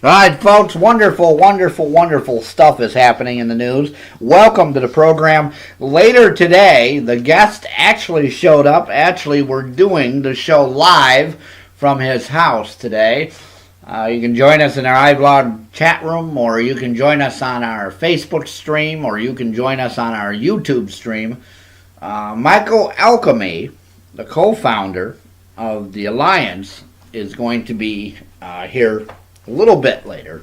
All right, folks, wonderful, wonderful, wonderful stuff is happening in the news. Welcome to the program. Later today, the guest actually showed up. Actually, we're doing the show live from his house today. You can join us in our iBlog chat room, or you can join us on our Facebook stream, or you can join us on our YouTube stream. Michael Alchemy, the co-founder of the Alliance, is going to be here a little bit later.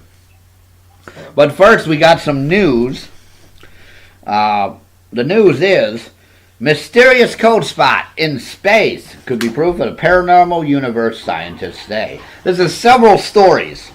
But first, we got some news. The news is, mysterious cold spot in space could be proof of a paranormal universe, scientists say. This is several stories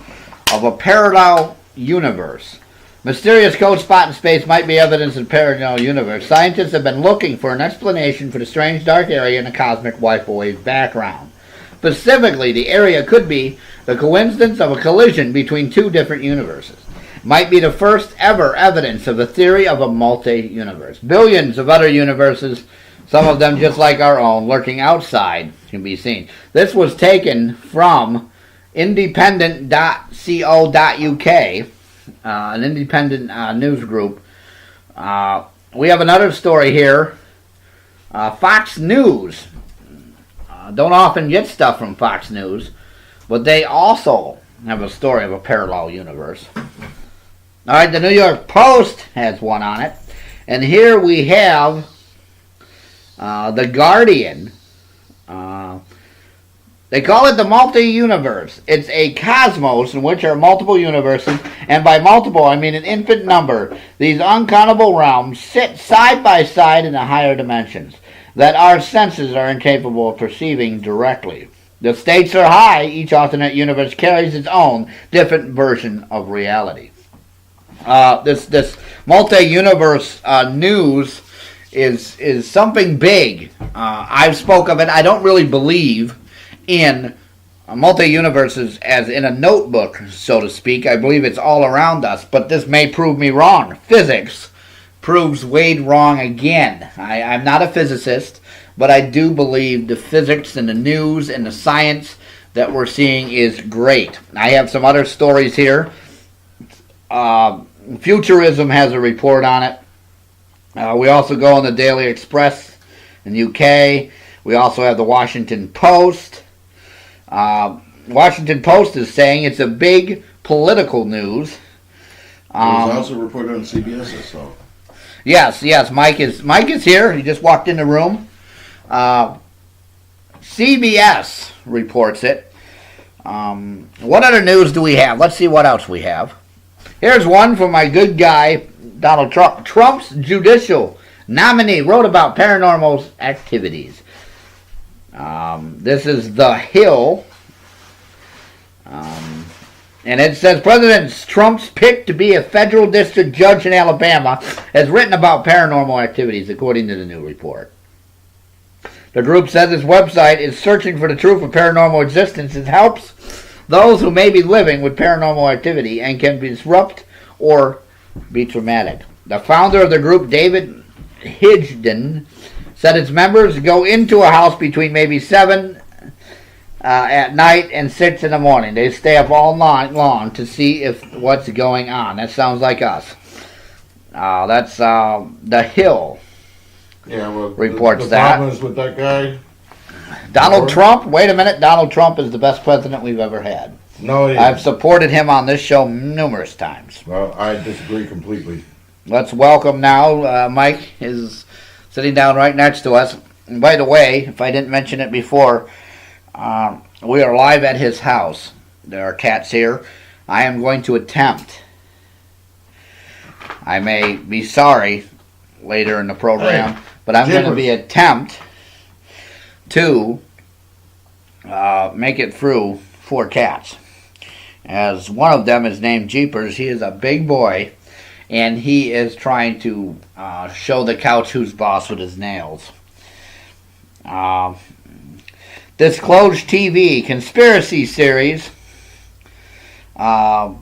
of a parallel universe. Mysterious cold spot in space might be evidence of a parallel universe. Scientists have been looking for an explanation for the strange dark area in the cosmic microwave background. Specifically, the area could be the coincidence of a collision between two different universes. Might be the first ever evidence of the theory of a multi-universe. Billions of other universes, some of them just like our own, lurking outside, can be seen. This was taken from independent.co.uk, an independent news group. We have another story here. Fox News. Don't often get stuff from Fox News, but they also have a story of a parallel universe. All right, the New York Post has one on it. And here we have The Guardian. They call it the multi-universe. It's a cosmos in which are multiple universes, and by multiple I mean an infinite number. These uncountable realms sit side by side in the higher dimensions that our senses are incapable of perceiving directly. The stakes are high. Each alternate universe carries its own different version of reality. This multi-universe news is something big. I've spoke of it. I don't really believe in multi-universes as in a notebook, so to speak. I believe it's all around us, but this may prove me wrong. Physics proves Wade wrong again. I'm not a physicist, but I do believe the physics and the news and the science that we're seeing is great. I have some other stories here. Futurism has a report on it. We also go on the Daily Express in the UK. We also have the Washington Post. Washington Post is saying it's a big political news. It was also reported on CBS, I saw. Yes. Mike is here. He just walked in the room. CBS reports it. What other news do we have? Let's see what else we have. Here's one from my good guy, Donald Trump. Trump's judicial nominee wrote about paranormal activities. This is The Hill. And it says, President Trump's pick to be a federal district judge in Alabama has written about paranormal activities, according to the new report. The group says its website is searching for the truth of paranormal existence. It helps those who may be living with paranormal activity and can disrupt or be traumatic. The founder of the group, David Higdon, said its members go into a house between maybe 7 at night and 6 in the morning. They stay up all night long to see if what's going on. That sounds like us. That's The Hill. Yeah, well, reports the that. problem is with that guy. Donald Trump. Wait a minute. Donald Trump is the best president we've ever had. No, I've supported him on this show numerous times. Well, I disagree completely. Let's welcome now. Mike is sitting down right next to us. And by the way, if I didn't mention it before, we are live at his house. There are cats here. I am going to attempt. I may be sorry later in the program, but I'm going to be attempt to make it through 4 cats. As one of them is named Jeepers. He is a big boy, and he is trying to show the couch who's boss with his nails. Disclosed TV conspiracy series of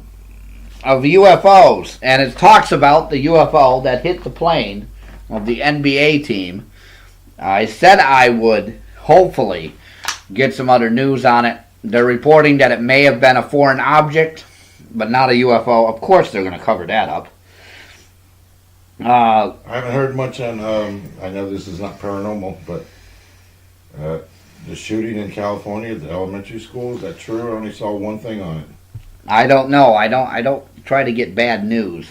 UFOs, and it talks about the UFO that hit the plane of the NBA team. I said I would hopefully get some other news on it. They're reporting that it may have been a foreign object but not a UFO. Of course they're going to cover that up. I haven't heard much on, I know this is not paranormal, but the shooting in California at the elementary school, is that true? I only saw one thing on it. I don't know. I don't try to get bad news.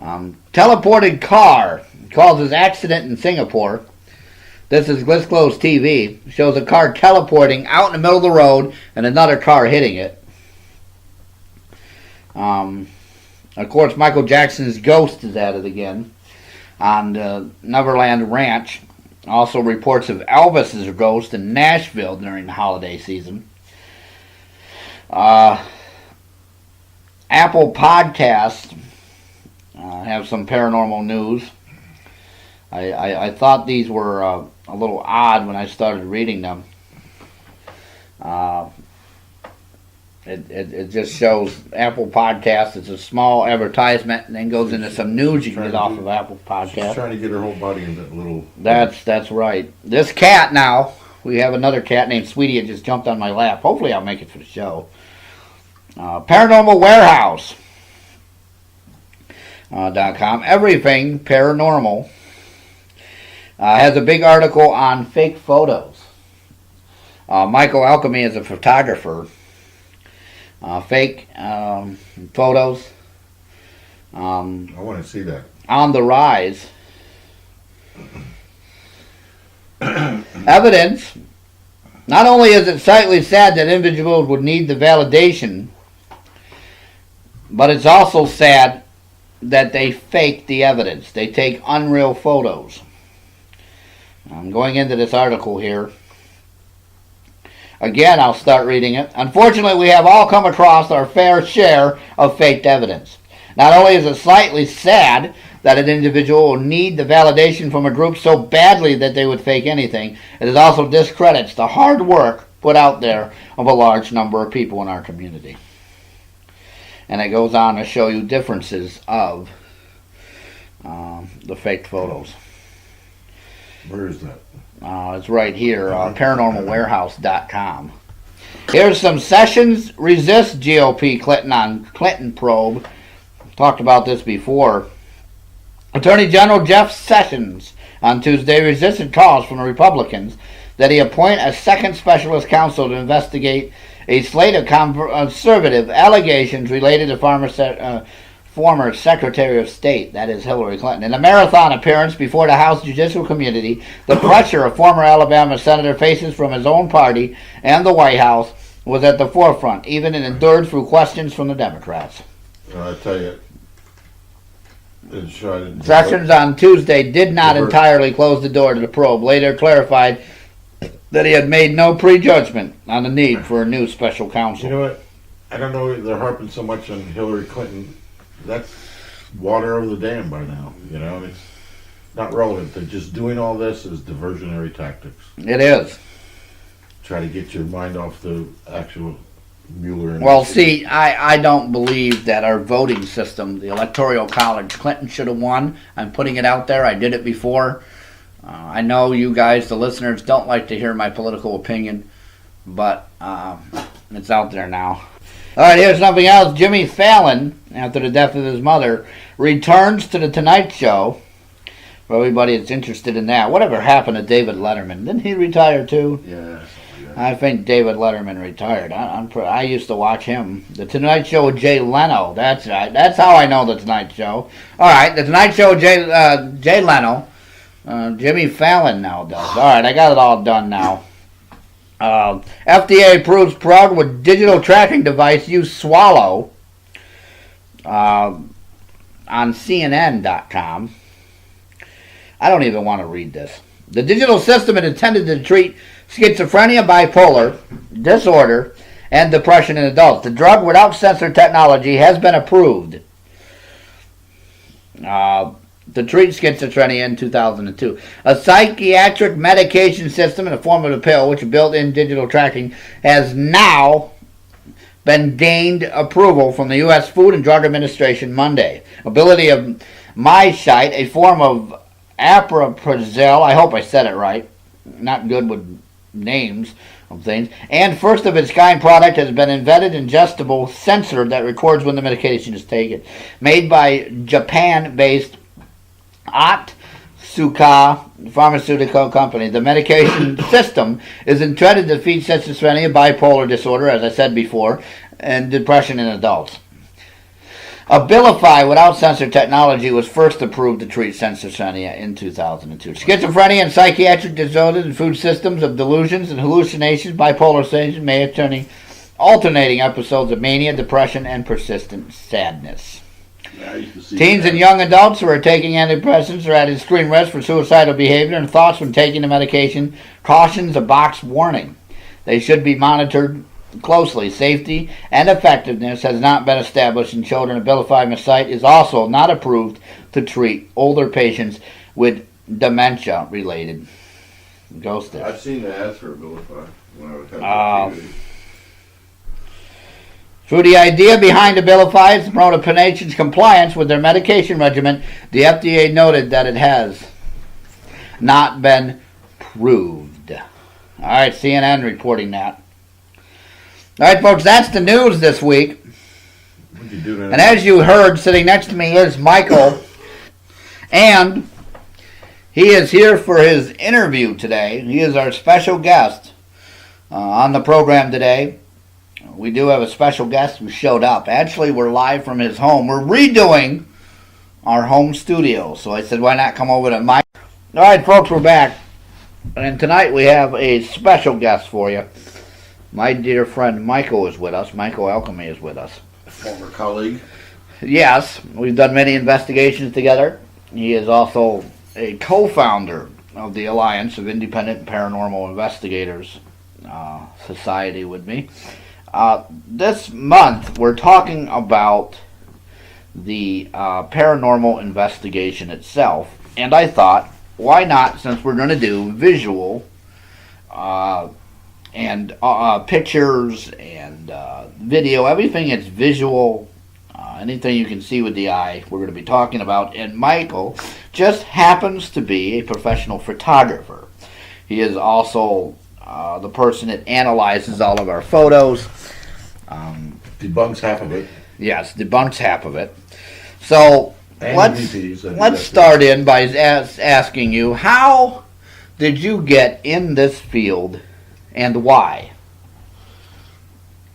Teleported car causes accident in Singapore. This is Glisclose TV. Shows a car teleporting out in the middle of the road and another car hitting it. Of course, Michael Jackson's ghost is at it again on the Neverland Ranch. Also reports of Elvis's ghost in Nashville during the holiday season. Apple Podcasts have some paranormal news. I thought these were a little odd when I started reading them. It just shows Apple Podcasts. It's a small advertisement and then goes into some news you can get off of Apple Podcasts. She's trying to get her whole body in that little... That's right. This cat now, we have another cat named Sweetie. It just jumped on my lap. Hopefully I'll make it for the show. Paranormal Warehouse. .com. Everything paranormal. Has a big article on fake photos. Michael Alchemy is a photographer. Fake photos. I want to see that. On the rise. Evidence. Not only is it slightly sad that individuals would need the validation, but it's also sad that they fake the evidence. They take unreal photos. I'm going into this article here. Again, I'll start reading it. Unfortunately, we have all come across our fair share of faked evidence. Not only is it slightly sad that an individual will need the validation from a group so badly that they would fake anything, it also discredits the hard work put out there of a large number of people in our community. And it goes on to show you differences of the faked photos. Where is that? It's right here, paranormalwarehouse.com. Here's some Sessions resist GOP Clinton on Clinton probe. Talked about this before. Attorney General Jeff Sessions on Tuesday resisted calls from the Republicans that he appoint a second specialist counsel to investigate a slate of conservative allegations related to former Secretary of State, that is Hillary Clinton. In a marathon appearance before the House Judicial Committee, the pressure a former Alabama senator faces from his own party and the White House was at the forefront, even and endured through questions from the Democrats. I tell you, Sessions on Tuesday did not entirely close the door to the probe, later clarified that he had made no prejudgment on the need for a new special counsel. You know what? I don't know they're harping so much on Hillary Clinton. That's water over the dam by now. You know, it's not relevant. They're just doing all this as diversionary tactics. It is. Try to get your mind off the actual Mueller. Well, see, I don't believe that our voting system, the Electoral College, Clinton should have won. I'm putting it out there. I did it before. I know you guys, the listeners, don't like to hear my political opinion, but it's out there now. All right, here's something else. Jimmy Fallon, after the death of his mother, returns to The Tonight Show. For everybody that's interested in that. Whatever happened to David Letterman? Didn't he retire too? Yeah. I think David Letterman retired. I used to watch him. The Tonight Show with Jay Leno. That's right. That's how I know The Tonight Show. All right, The Tonight Show with Jay Leno. Jimmy Fallon now does. All right, I got it all done now. FDA approves drug with digital tracking device use Swallow on CNN.com. I don't even want to read this. The digital system is intended to treat schizophrenia, bipolar disorder, and depression in adults. The drug without sensor technology has been approved to treat schizophrenia in 2002. A psychiatric medication system in the form of a pill, which is built-in digital tracking, has now been gained approval from the U.S. Food and Drug Administration Monday. Ability of MySite, a form of Apraprazole, I hope I said it right, not good with names, of things. And first of its kind product has been invented ingestible sensor that records when the medication is taken. Made by Japan-based Otsuka pharmaceutical company. The medication system is intended to treat schizophrenia, bipolar disorder, as I said before, and depression in adults. Abilify without sensor technology was first approved to treat schizophrenia in 2002. Schizophrenia and psychiatric disorders and food systems of delusions and hallucinations, bipolar stages may alternating episodes of mania, depression, and persistent sadness. Yeah, Teens and young adults who are taking antidepressants are at extreme risk for suicidal behavior and thoughts when taking the medication. Cautions a box warning. They should be monitored closely. Safety and effectiveness has not been established in children. Abilify site is also not approved to treat older patients with dementia-related ghosting. I've seen the ads for Abilify when I was having Through the idea behind Abilify is to promote a patient's compliance with their medication regimen, the FDA noted that it has not been proved. All right, CNN reporting that. All right, folks, that's the news this week. And as you heard, sitting next to me is Michael, and he is here for his interview today. He is our special guest on the program today. We do have a special guest who showed up. Actually, we're live from his home. We're redoing our home studio, so I said, why not come over to Mike? All right, folks, we're back. And tonight we have a special guest for you. My dear friend Michael is with us. Michael Alchemy is with us. former colleague. Yes, we've done many investigations together. He is also a co-founder of the Alliance of Independent Paranormal Investigators Society with me. This month we're talking about the paranormal investigation itself, and I thought, why not, since we're going to do visual and pictures and video, everything that's visual, anything you can see with the eye, we're going to be talking about. And Michael just happens to be a professional photographer. He is also the person that analyzes all of our photos. Debunks half of it. Yes, debunks half of it. So And let's start in by asking you, how did you get in this field and why?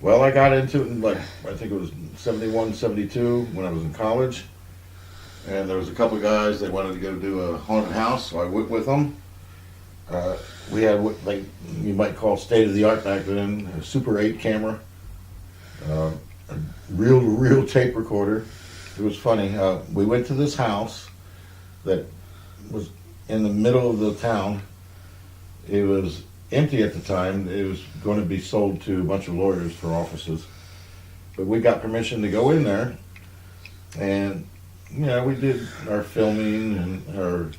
Well, I got into it in, like, I think it was 71, 72 when I was in college. And there was a couple of guys that wanted to go do a haunted house, so I went with them. We had what, like, you might call state-of-the-art back then, a Super 8 camera, a real tape recorder. It was funny. We went to this house that was in the middle of the town. It was empty at the time. It was going to be sold to a bunch of lawyers for offices. But we got permission to go in there, and we did our filming and our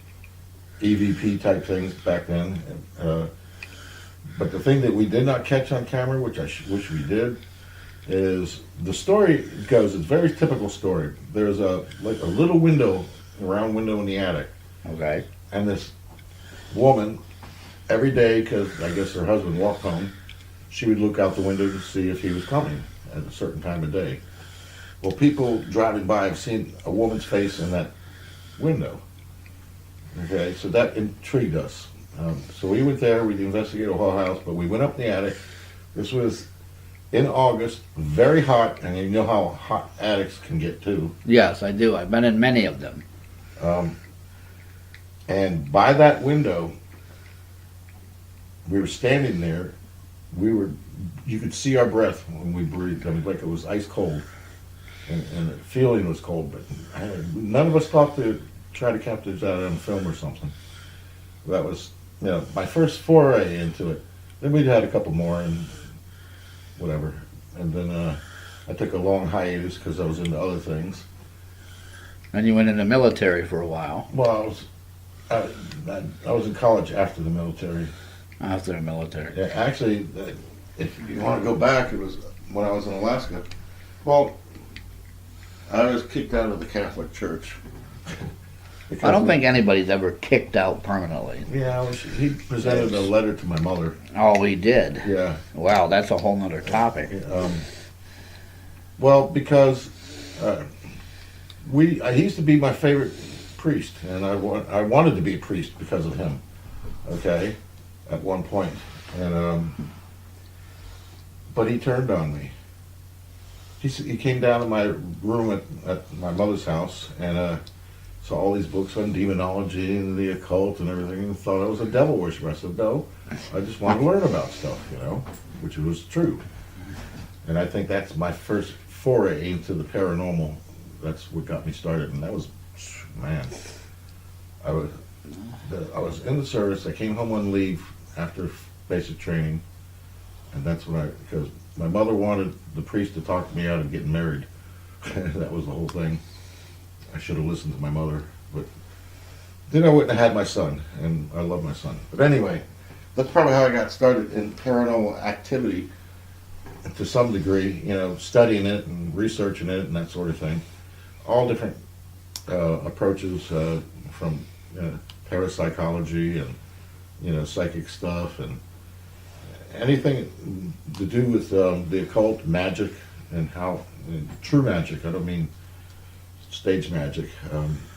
EVP type things back then. But the thing that we did not catch on camera, which I wish we did, is the story goes, it's a very typical story. There's a little window, a round window in the attic. Okay. And this woman, every day, because I guess her husband walked home, she would look out the window to see if he was coming at a certain time of day. Well, people driving by have seen a woman's face in that window. Okay, so that intrigued us. So we went there, we investigated the whole house, but we went up in the attic. This was in August, very hot, and you know how hot attics can get too. Yes, I do. I've been in many of them. And by that window, we were standing there. You could see our breath when we breathed. I mean, like it was ice cold, and the feeling was cold. But none of us thought to try to capture that on film or something. That was, my first foray into it. Then we'd had a couple more and whatever. And then I took a long hiatus because I was into other things. And you went in the military for a while. Well, I was in college after the military. After the military. Yeah, actually, if you want to go back, it was when I was in Alaska. Well, I was kicked out of the Catholic Church. I don't think anybody's ever kicked out permanently. Yeah, well, he presented a letter to my mother. Oh, he did? Yeah. Wow, that's a whole nother topic. Well, because he used to be my favorite priest, and I wanted to be a priest because of him. Okay, at one point, and but he turned on me. He came down to my room at my mother's house and saw all these books on demonology and the occult and everything, and thought I was a devil worshiper. I said, no, I just want to learn about stuff, which was true. And I think that's my first foray into the paranormal. That's what got me started, and that was, man, I was in the service. I came home on leave after basic training, and that's when because my mother wanted the priest to talk me out of getting married. That was the whole thing. I should have listened to my mother, but then I wouldn't have had my son, and I love my son. But anyway, that's probably how I got started in paranormal activity to some degree, studying it and researching it and that sort of thing. All different approaches from parapsychology and, psychic stuff and anything to do with the occult, magic, and true magic. I don't mean stage magic,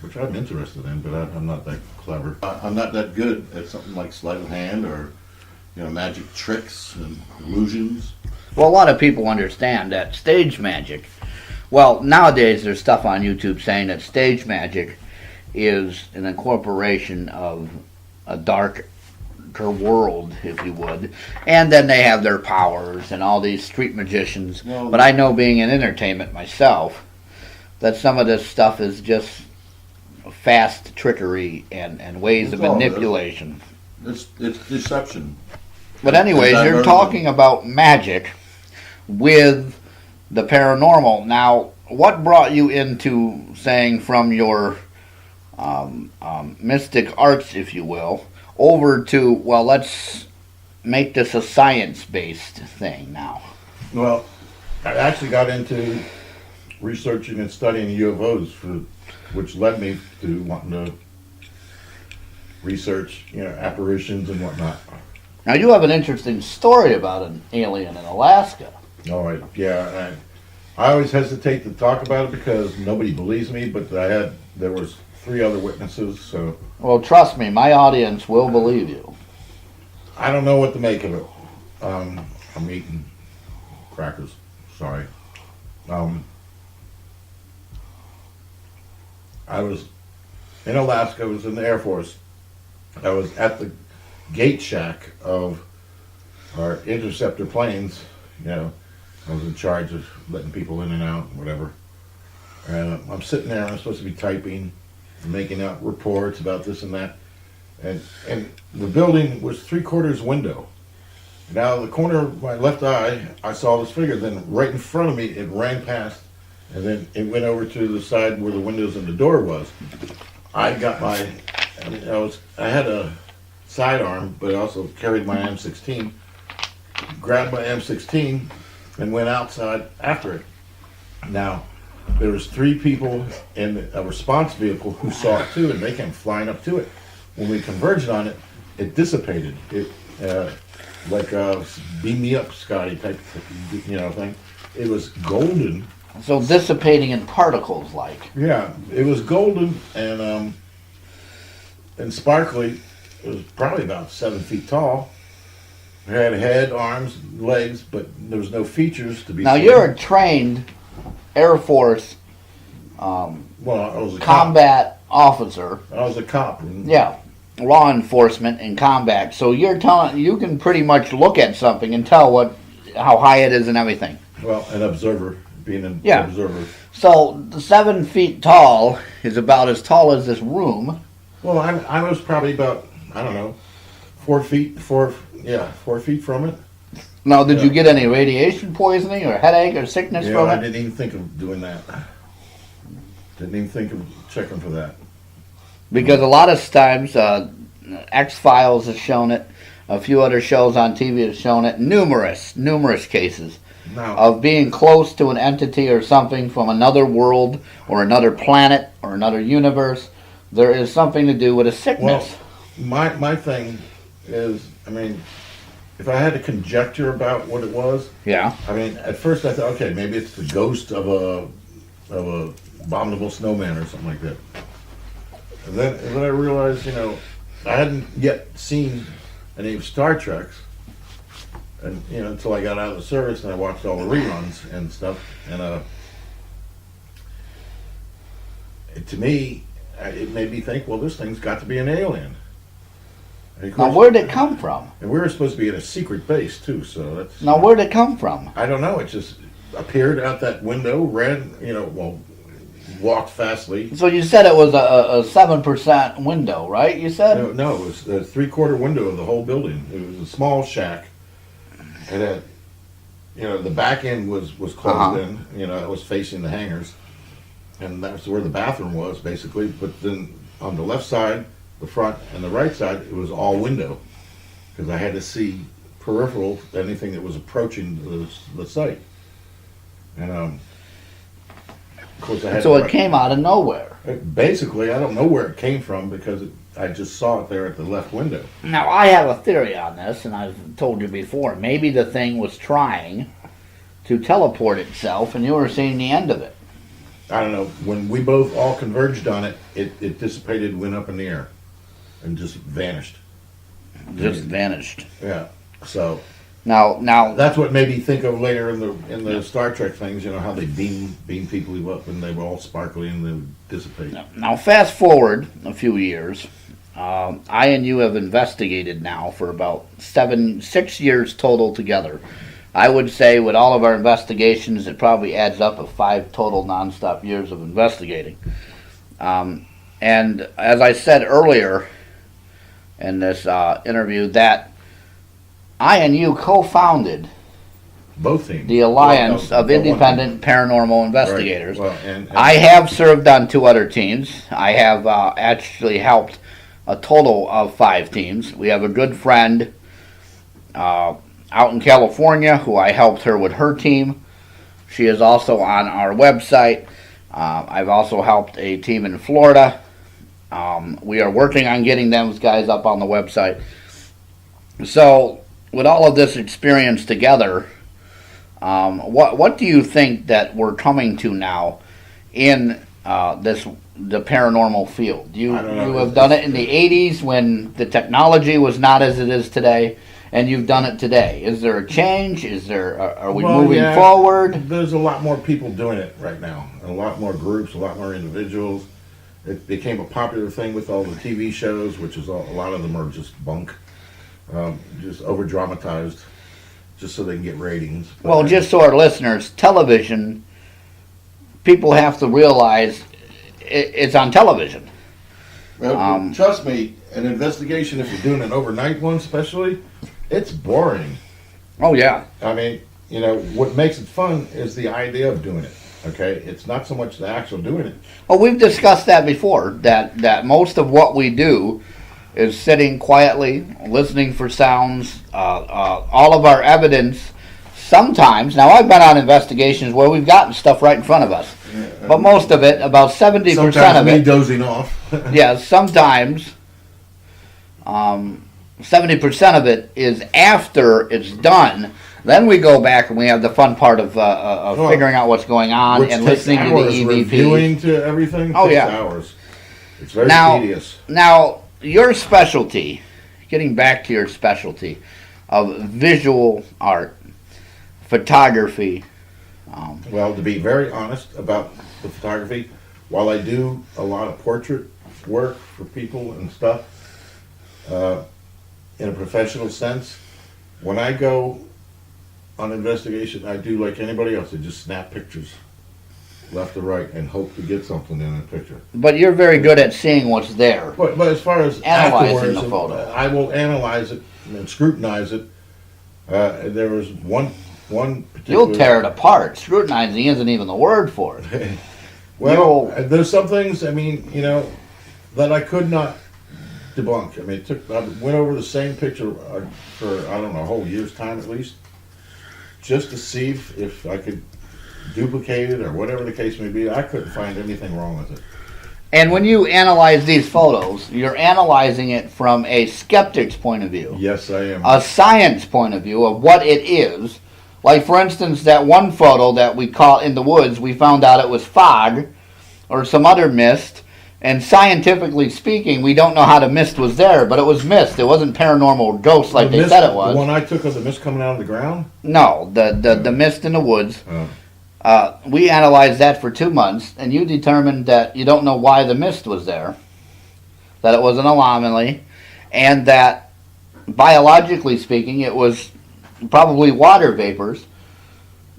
which I'm interested in, but I'm not that clever. I'm not that good at something like sleight of hand or, magic tricks and illusions. Well, a lot of people understand that stage magic. Well, nowadays there's stuff on YouTube saying that stage magic is an incorporation of a darker world, if you would, and then they have their powers and all these street magicians. Well, but I know, being in entertainment myself, that some of this stuff is just fast trickery and ways of manipulation. It's deception. But anyways, you're talking about magic with the paranormal. Now, what brought you into saying from your mystic arts, if you will, over to, well, let's make this a science-based thing now? Well, I actually got into researching and studying UFOs, which led me to wanting to research, apparitions and whatnot. Now, you have an interesting story about an alien in Alaska. All right, yeah. I always hesitate to talk about it because nobody believes me, but there was 3 other witnesses, so Well, trust me, my audience will believe you. I don't know what to make of it. I'm eating crackers. Sorry. I was in Alaska. I was in the Air Force. I was at the gate shack of our interceptor planes. I was in charge of letting people in and out, whatever. And I'm sitting there. I'm supposed to be typing, making out reports about this and that. And the building was 3/4 window. Now, the corner of my left eye, I saw this figure. Then right in front of me, it ran past, and then it went over to the side where the windows and the door was. I had a sidearm, but I also carried my M16. Grabbed my M16 and went outside after it. Now, there was 3 people in a response vehicle who saw it too, and they came flying up to it. When we converged on it, it dissipated. It like a beam me up, Scotty type, thing. It was golden. So dissipating in particles, like. Yeah, it was golden and sparkly. It was probably about 7 feet tall. It had a head, arms, legs, but there was no features to be Now, seen. you're a trained Air Force Well, I was a combat officer. cop. I was a cop. Yeah, law enforcement and combat. So you're telling, you can pretty much look at something and tell how high it is and everything. Well, an observer, being an Yeah. observer. So the 7 feet tall is about as tall as this room. Well, I was probably about, I don't know, 4 feet from it. Now, did Yeah. you get any radiation poisoning or headache or sickness Yeah, from I it? didn't even think of doing that. Didn't even think of checking for that. Because a lot of times, X-Files has shown it. A few other shows on TV have shown it. Numerous cases Now, of being close to an entity or something from another world or another planet or another universe there is something to do with a sickness. Well, my thing is, I mean, if I had to conjecture about what it was, Yeah. I mean, at first I thought, okay, maybe it's the ghost of a abominable snowman or something like that. And then I realized, you know, I hadn't yet seen any of Star Trek's, and you know, until I got out of the service and I watched all the reruns and stuff. And to me, it made me think, well, this thing's got to be an alien. And of Now, course- where'd it come from? And we were supposed to be in a secret base too, so that's. Now, where'd it come from? I don't know. It just appeared out that window, ran, you know, well, walked fastly. So you said it was a 7% window, right? You said? No, it was a 3/4 window of the whole building. It was a small shack. And it, you know, the back end was closed in. You know, it was facing the hangars. And that's where the bathroom was, basically. But then on the left side, the front, and the right side, it was all window. Because I had to see peripheral anything that was approaching the site. And, of course, I had So to- it came out of nowhere. Basically, I don't know where it came from because I just saw it there at the left window. Now, I have a theory on this, and I've told you before. Maybe the thing was trying to teleport itself, and you were seeing the end of it. I don't know. When we both all converged on it, it dissipated, went up in the air, and just vanished. Just vanished. Yeah. So Now, that's what made me think of later in the Star Trek things. You know how they beam people up and they were all sparkly and they would dissipate. now, fast forward a few years. I and you have investigated now for about 6 years total together. I would say with all of our investigations, it probably adds up of 5 total nonstop years of investigating. And as I said earlier in this interview, that I and you co-founded Both teams. the Alliance Well, of no, one Independent team. Paranormal Investigators. Right. Well, and I have served on 2 other teams. I have actually helped a total of 5 teams. We have a good friend out in California who I helped her with her team. She is also on our website. I've also helped a team in Florida. We are working on getting those guys up on the website. So, with all of this experience together, what do you think that we're coming to now in the paranormal field? You I don't know. have done it in the 80s when the technology was not as it is today, and you've done it today. Is there a change? Are we Well, moving yeah, forward? There's a lot more people doing it right now. A lot more groups, a lot more individuals. It became a popular thing with all the TV shows, which is a lot of them are just bunk, just over dramatized, just so they can get ratings. But, Well, just so our listeners, television, people have to realize it's on television. well, trust me, an investigation, if you're doing an overnight one, especially, it's boring. Oh, yeah. I mean, you know, what makes it fun is the idea of doing it. Okay, it's not so much the actual doing it. Well, we've discussed that before, that most of what we do is sitting quietly, listening for sounds, all of our evidence. Sometimes, now I've been on investigations where we've gotten stuff right in front of us, but most of it, about 70% Sometimes of me it, dozing off. yeah, sometimes 70% of it is after it's done. Then we go back and we have the fun part of figuring out what's going on Which and takes listening to the hours. EVP. Reviewing to everything Oh, takes yeah. hours. It's very Now- tedious. Now, your specialty, getting back to your specialty of visual art, photography. Well, to be very honest about the photography, while I do a lot of portrait work for people and stuff, in a professional sense, when I go on investigation, I do like anybody else. I just snap pictures left to right and hope to get something in a picture. But you're very good at seeing what's there. But as far as Analyzing afterwards, the photo. I will analyze it and scrutinize it. There was one particular. You'll tear it apart. Scrutinizing isn't even the word for it. Well, there's some things, I mean, you know, that I could not debunk. I mean, I went over the same picture for, I don't know, a whole year's time at least, just to see if I could duplicate it or whatever the case may be. I couldn't find anything wrong with it. And when you analyze these photos, you're analyzing it from a skeptic's point of view. Yes, I am. A science point of view of what it is. Like, for instance, that one photo that we caught in the woods, we found out it was fog or some other mist. And scientifically speaking, we don't know how the mist was there, but it was mist. It wasn't paranormal ghosts like they said it was. The one I took of the mist coming out of the ground? No, the mist in the woods. We analyzed that for 2 months, and you determined that you don't know why the mist was there, that it was an anomaly, and that biologically speaking, it was probably water vapors.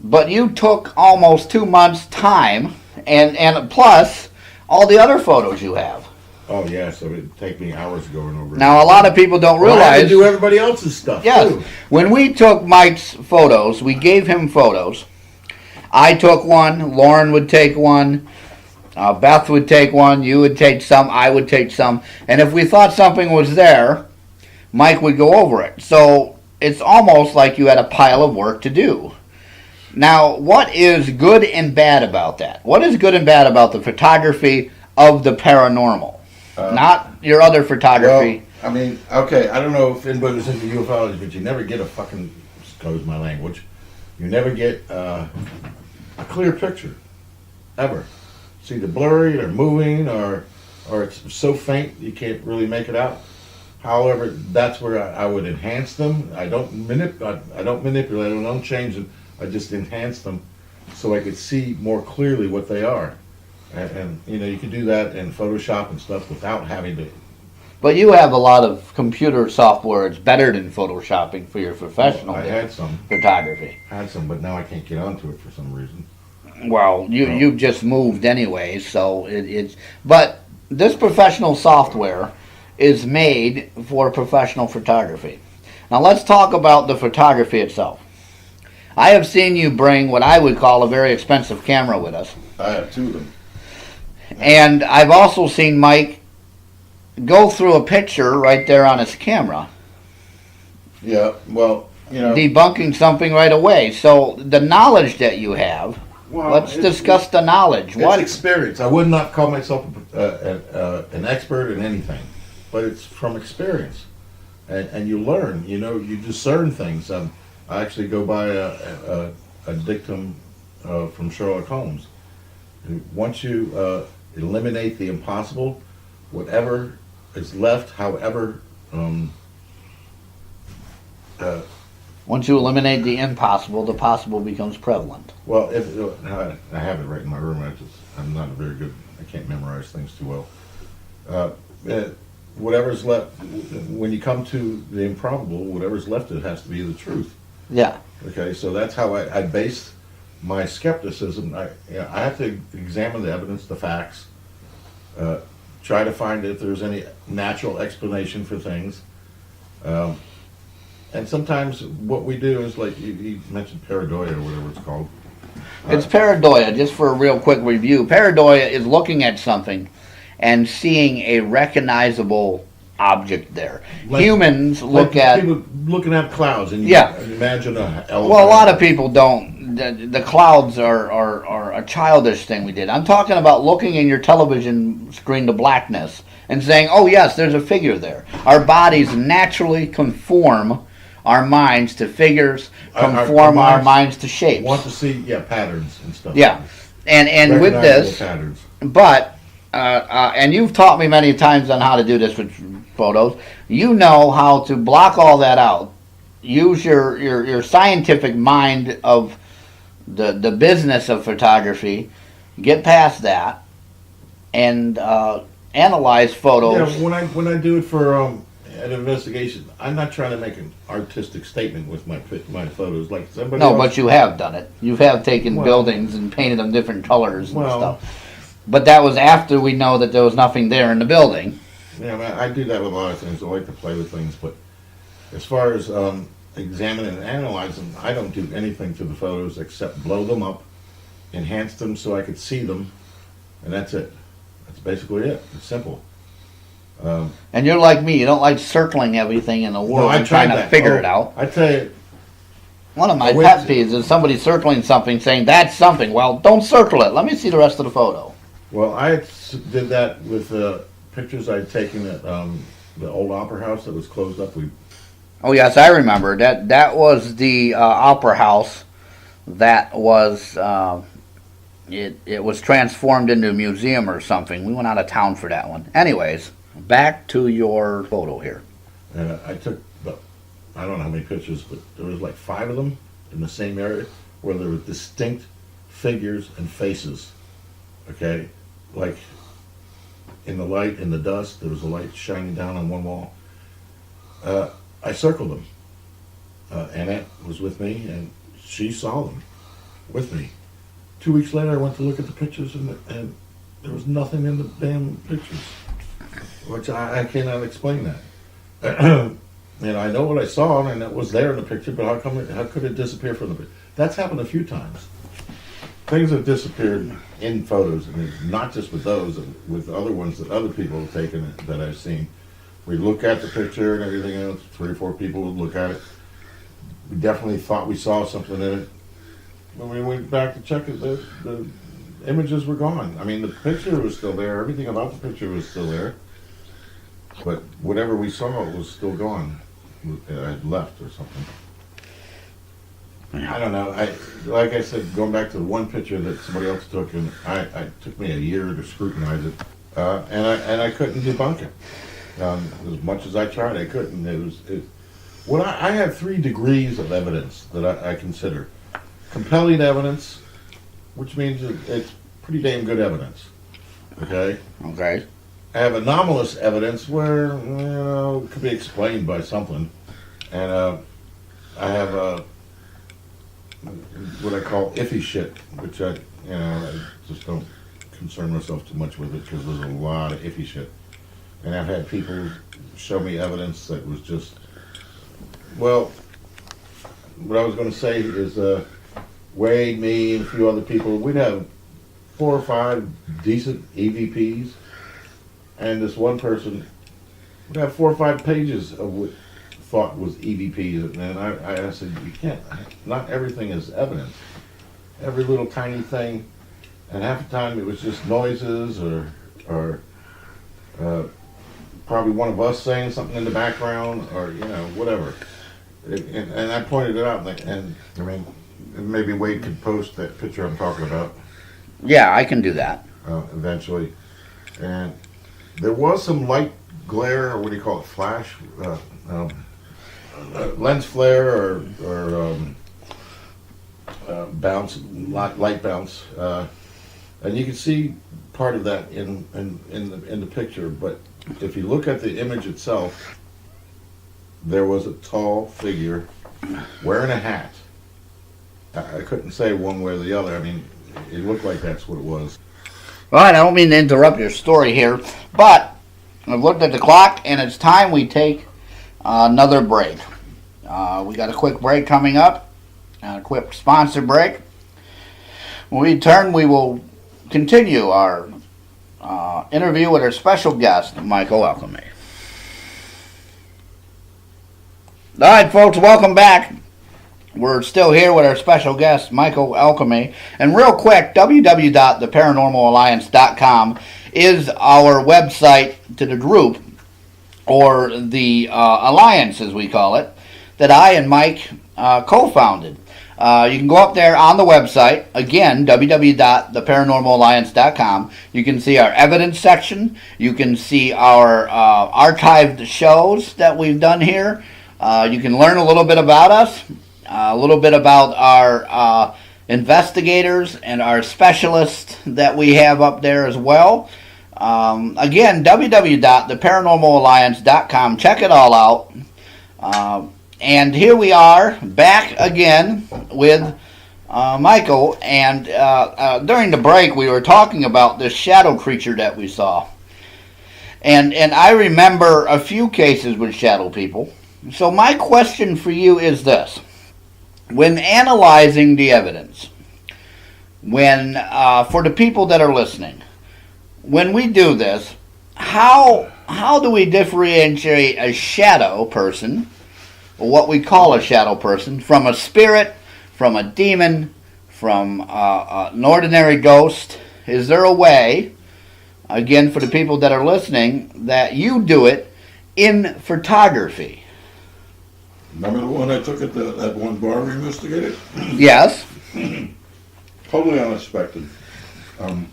But you took almost 2 months' time, and plus all the other photos you have. Oh, yeah, so it'd take me hours going over. Now, a lot of people don't realize. I had to do everybody else's stuff, yes, too. When we took Mike's photos, we gave him photos. I took one, Lauren would take one, Beth would take one, you would take some, I would take some. And if we thought something was there, Mike would go over it. So it's almost like you had a pile of work to do. Now, what is good and bad about that? What is good and bad about the photography of the paranormal? Not your other photography. Well, I mean, okay, I don't know if anybody's into ufology, but you never get a fucking, excuse my language, you never get a clear picture, ever. It's either blurry or moving or it's so faint you can't really make it out. However, that's where I would enhance them. I don't manipulate, I don't change them. I just enhance them so I could see more clearly what they are. And you know, you can do that in Photoshop and stuff without having to. But you have a lot of computer software. It's better than Photoshopping for your professional I had some, photography. but now I can't get onto it for some reason. Well, you've just moved anyway, so it's. But this professional software is made for professional photography. Now let's talk about the photography itself. I have seen you bring what I would call a very expensive camera with us. I have two of them. And I've also seen Mike go through a picture right there on his camera. Yeah, well, you know. Debunking something right away. So the knowledge that you have, let's discuss the knowledge. It's experience. I would not call myself an expert in anything, but it's from experience. And you learn, you know, you discern things. I actually go by a dictum from Sherlock Holmes. Once you eliminate the impossible, whatever is left, however... once you eliminate the impossible, the possible becomes prevalent. Well, I have it right in my room. I'm not very good. I can't memorize things too well. Whatever's left, when you come to the improbable, whatever's left, it has to be the truth. Yeah. Okay, so that's how I base my skepticism. I have to examine the evidence, the facts, try to find if there's any natural explanation for things. And sometimes what we do is, like you mentioned Paradoia or whatever it's called. It's Paradoia, just for a real quick review. Paradoia is looking at something and seeing a recognizable object there. Like, Humans look at... People looking at clouds and you imagine a elephant. Well, a lot of people don't. The clouds are a childish thing we did. I'm talking about looking in your television screen to blackness and saying, oh yes, there's a figure there. Our bodies naturally conform our minds to figures, conform our minds to shapes. Want to see, patterns and stuff. Yeah, and with this, patterns. But and you've taught me many times on how to do this with photos. You know how to block all that out. Use your scientific mind of the business of photography. Get past that and analyze photos. Yeah, when I do it for an investigation, I'm not trying to make an artistic statement with my photos like somebody else. But you have done it. You have taken buildings and painted them different colors and stuff. But that was after we know that there was nothing there in the building. Yeah, I do that with a lot of things. I like to play with things, but as far as examining and analyzing, I don't do anything to the photos except blow them up, enhance them so I could see them, and that's it. That's basically it. It's simple. And you're like me. You don't like circling everything in the world and trying to figure it out. I tell you, one of my pet peeves is somebody circling something saying, that's something. Well, don't circle it. Let me see the rest of the photo. Well, did that with pictures I'd taken at the old opera house that was closed up. Oh yes, I remember that. That was the opera house that was it was transformed into a museum or something. We went out of town for that one. Anyways, back to your photo here. And I took I don't know how many pictures, but there was like 5 of them in the same area where there were distinct figures and faces. Okay, like in the light, in the dust, there was a light shining down on one wall. I circled them. Annette was with me, and she saw them with me. 2 weeks later, I went to look at the pictures, and there was nothing in the damn pictures, which I cannot explain that. And I know what I saw, and it was there in the picture, but how could it disappear from the picture? That's happened a few times. Things have disappeared in photos, and not just with those, with other ones that other people have taken that I've seen. We look at the picture and everything else, 3 or 4 people would look at it. We definitely thought we saw something in it. When we went back to check it, the images were gone. I mean, the picture was still there, everything about the picture was still there, but whatever we saw was still gone. It had left or something. I don't know. Like I said, going back to the one picture that somebody else took, and it took me a year to scrutinize it, and I couldn't debunk it. As much as I tried, I couldn't. I have 3 degrees of evidence that I consider: compelling evidence, which means it's pretty damn good evidence. Okay. Okay. I have anomalous evidence where it could be explained by something, and I have what I call iffy shit, which I just don't concern myself too much with it because there's a lot of iffy shit, and I've had people show me evidence that was just, well, what I was going to say is Wade, me, and a few other people, we'd have 4 or 5 decent EVPs. And this one person would have 4 or 5 pages of what thought was EVPs. And I said, you can't, not everything is evidence. Every little tiny thing, and half the time it was just noises or probably one of us saying something in the background or, whatever. And I pointed it out, and I mean, maybe Wade could post that picture I'm talking about. Yeah, I can do that. Eventually. And there was some light glare, or what do you call it, flash, lens flare, or bounce, light bounce, and you can see part of that in the picture. But if you look at the image itself, there was a tall figure wearing a hat. I couldn't say one way or the other. I mean, it looked like that's what it was. All right, I don't mean to interrupt your story here, but I've looked at the clock, and it's time we take another break. We got a quick break coming up, a quick sponsor break. When we return, we will continue our interview with our special guest, Michael Alchemy. All right, folks, welcome back. We're still here with our special guest, Michael Alchemy. And real quick, www.theparanormalalliance.com is our website to the group, or the alliance, as we call it, that I and Mike co-founded. You can go up there on the website, again, www.theparanormalalliance.com. You can see our evidence section. You can see our archived shows that we've done here. You can learn a little bit about us. A little bit about our investigators and our specialists that we have up there as well. Again, www.theparanormalalliance.com. Check it all out. And here we are back again with Michael. And during the break, we were talking about this shadow creature that we saw. And I remember a few cases with shadow people. So my question for you is this. When analyzing the evidence, for the people that are listening, when we do this, how do we differentiate a shadow person, or what we call a shadow person, from a spirit, from a demon, from an ordinary ghost? Is there a way again, for the people that are listening, that you do it in photography. Remember the one I took at that one bar we investigated? Yes. Totally unexpected. It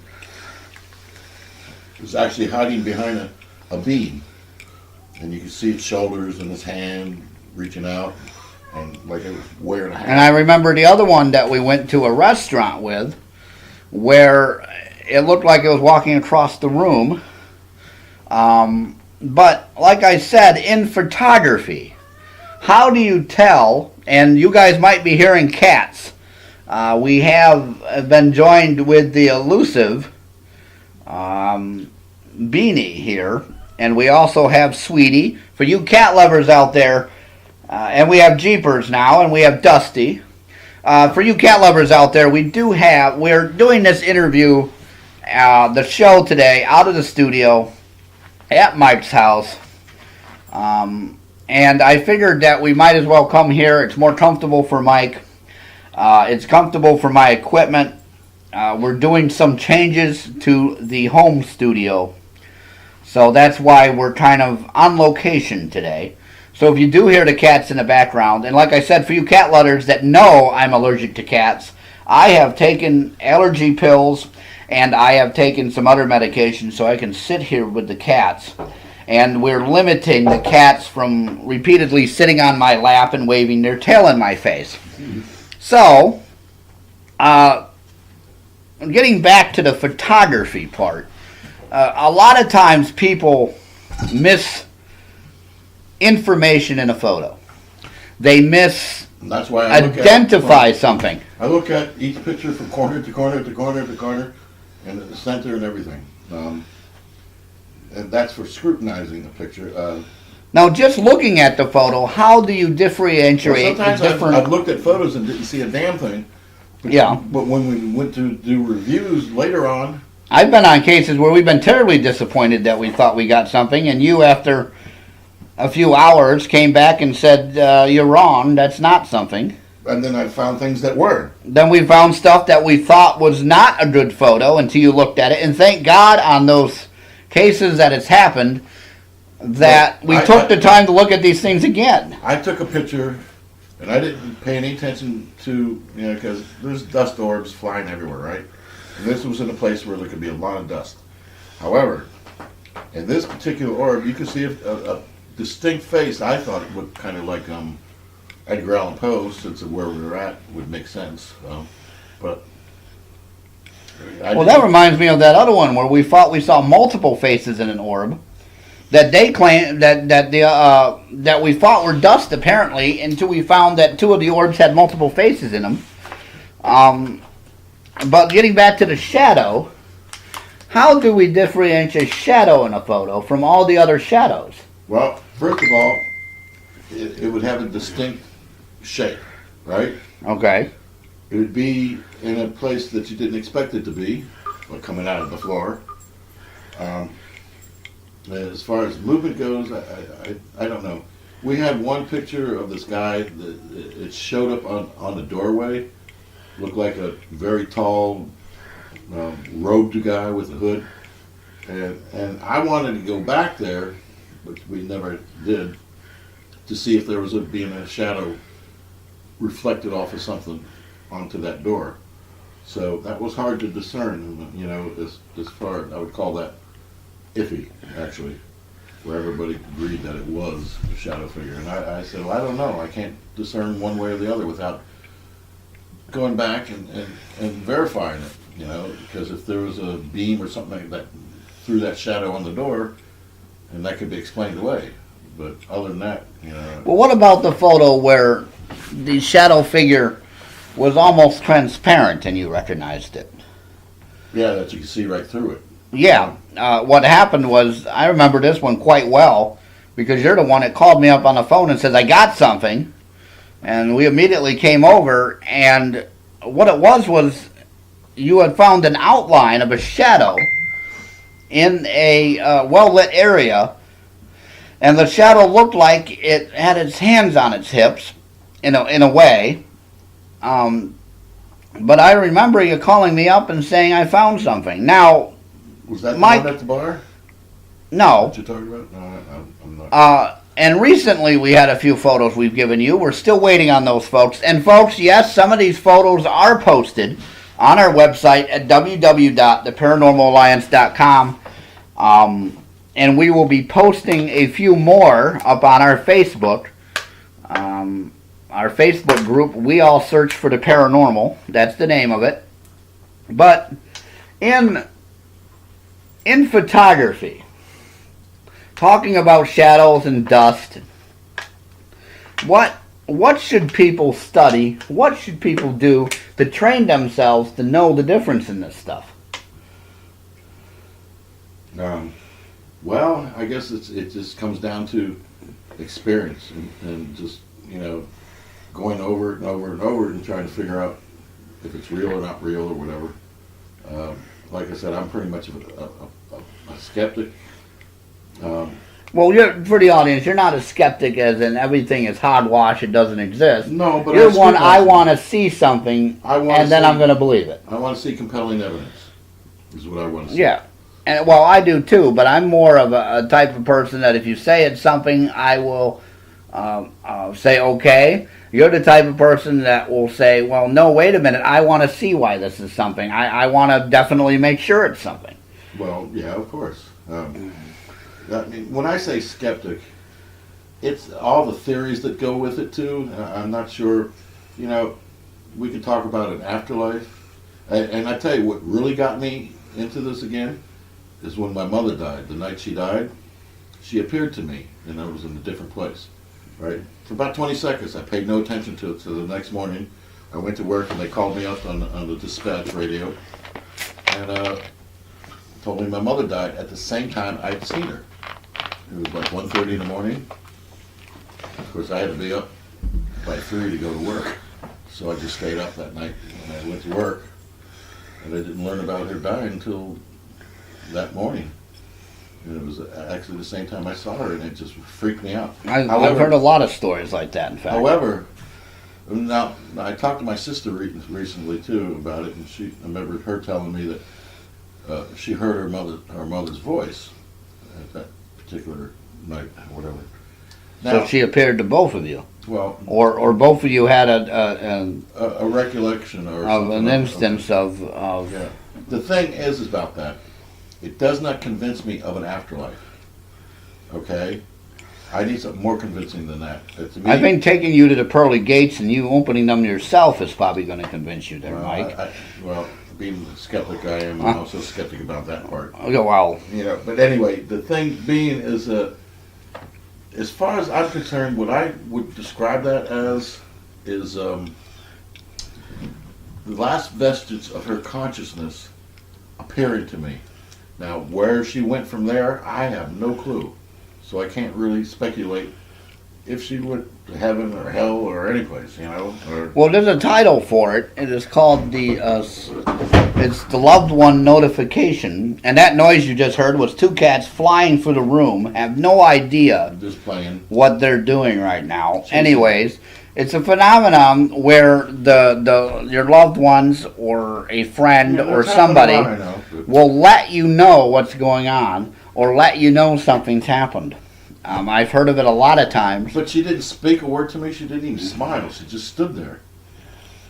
was actually hiding behind a beam. And you could see its shoulders and his hand reaching out. And like it was wearing a hat. And I remember the other one that we went to a restaurant with, where it looked like it was walking across the room. But like I said, in photography, how do you tell? And you guys might be hearing cats. We have been joined with the elusive Beanie here, and we also have Sweetie. For you cat lovers out there, and we have Jeepers now, and we have Dusty. For you cat lovers out there, we're doing this interview, the show today, out of the studio at Mike's house. And I figured that we might as well come here. It's more comfortable for Mike. It's comfortable for my equipment. We're doing some changes to the home studio. So that's why we're kind of on location today. So if you do hear the cats in the background, and like I said, for you cat lovers that know I'm allergic to cats, I have taken allergy pills and I have taken some other medications so I can sit here with the cats. And we're limiting the cats from repeatedly sitting on my lap and waving their tail in my face. So, getting back to the photography part, a lot of times people miss information in a photo. They That's why I identify something. I look at each picture from corner to corner to corner to corner, and the center and everything. And that's for scrutinizing the picture. Now, just looking at the photo, how do you differentiate sometimes the different... I've looked at photos and didn't see a damn thing. Yeah. But when we went to do reviews later on... I've been on cases where we've been terribly disappointed that we thought we got something, and you, after a few hours, came back and said, you're wrong, that's not something. And then I found things that were. Then we found stuff that we thought was not a good photo until you looked at it, and thank God on those cases that it's happened that we took the time to look at these things again. I took a picture, and I didn't pay any attention to, because there's dust orbs flying everywhere, right? And this was in a place where there could be a lot of dust. However, in this particular orb, you could see a distinct face. I thought it looked kind of like Edgar Allan Poe, since of where we were at would make sense. But that reminds me of that other one where we thought we saw multiple faces in an orb that they claimed that we thought were dust apparently, until we found that two of the orbs had multiple faces in them. But getting back to the shadow, how do we differentiate shadow in a photo from all the other shadows? Well, first of all, it would have a distinct shape, right? Okay. It would be in a place that you didn't expect it to be, like coming out of the floor. As far as movement goes, I don't know. We had one picture of this guy that it showed up on the doorway. Looked like a very tall, robed guy with a hood. And I wanted to go back there, which we never did, to see if there was being a shadow reflected off of something onto that door. So that was hard to discern, as far, I would call that iffy, actually, where everybody agreed that it was a shadow figure. And I said, well, I don't know. I can't discern one way or the other without going back and verifying it, because if there was a beam or something like that threw that shadow on the door, and that could be explained away. But other than that, Well, what about the photo where the shadow figure was almost transparent and you recognized it? Yeah, that you can see right through it. Yeah. What happened was, I remember this one quite well, because you're the one that called me up on the phone and says, I got something. And we immediately came over, and what it was you had found an outline of a shadow in a well-lit area, and the shadow looked like it had its hands on its hips, in a way. But I remember you calling me up and saying I found something. Now, Was that the Mike- one at the bar? No. What you're talking about? No, I'm not. And recently we had a few photos we've given you. We're still waiting on those, folks. And folks, yes, some of these photos are posted on our website at www.theparanormalalliance.com. And we will be posting a few more up on our Facebook. Our Facebook group, we all search for the paranormal. That's the name of it. But in photography, talking about shadows and dust, what should people study? What should people do to train themselves to know the difference in this stuff? Well, I guess it just comes down to experience and just, going over it and over and over and trying to figure out if it's real or not real or whatever. Like I said, I'm pretty much a skeptic. Well, for the audience, you're not a skeptic as in everything is hogwash, it doesn't exist. No, but you're one, I want to see something, and then I'm going to believe it. I want to see compelling evidence, is what I want to see. Yeah. And well, I do too, but I'm more of a type of person that if you say it's something, I will say okay. You're the type of person that will say, well, no, wait a minute, I want to see why this is something. I want to definitely make sure it's something. Well, yeah, of course. When I say skeptic, it's all the theories that go with it too. I'm not sure, we could talk about an afterlife. And I tell you what really got me into this again is when my mother died. The night she died, she appeared to me, and I was in a different place, right? For about 20 seconds, I paid no attention to it. So the next morning, I went to work, and they called me up on the dispatch radio, and told me my mother died at the same time I'd seen her. It was like 1:30 in the morning. Of course, I had to be up by 3 to go to work, so I just stayed up that night, and I went to work, and I didn't learn about her dying until that morning. And it was actually the same time I saw her, and it just freaked me out. I've heard a lot of stories like that, in fact. However, now I talked to my sister recently too about it, and I remember her telling me that she heard her mother's voice at that particular night, or whatever. Now, so she appeared to both of you. Well, or both of you had a recollection or of an instance of. Yeah. The thing is about that, it does not convince me of an afterlife. Okay, I need something more convincing than that. To me, I think taking you to the pearly gates and you opening them yourself is probably going to convince you there, Mike. Being the skeptic I am, I'm also skeptic about that part. Okay, well, But anyway, the thing being is, as far as I'm concerned, what I would describe that as is the last vestige of her consciousness appearing to me. Now, where she went from there, I have no clue. So I can't really speculate if she went to heaven or hell or any place, Well, there's a title for it. It is called it's the loved one notification, and that noise you just heard was two cats flying through the room. Have no idea just playing what they're doing right now. Anyways, it's a phenomenon where your loved ones or a friend or somebody will let you know what's going on or let you know something's happened. I've heard of it a lot of times. But she didn't speak a word to me. She didn't even smile. She just stood there.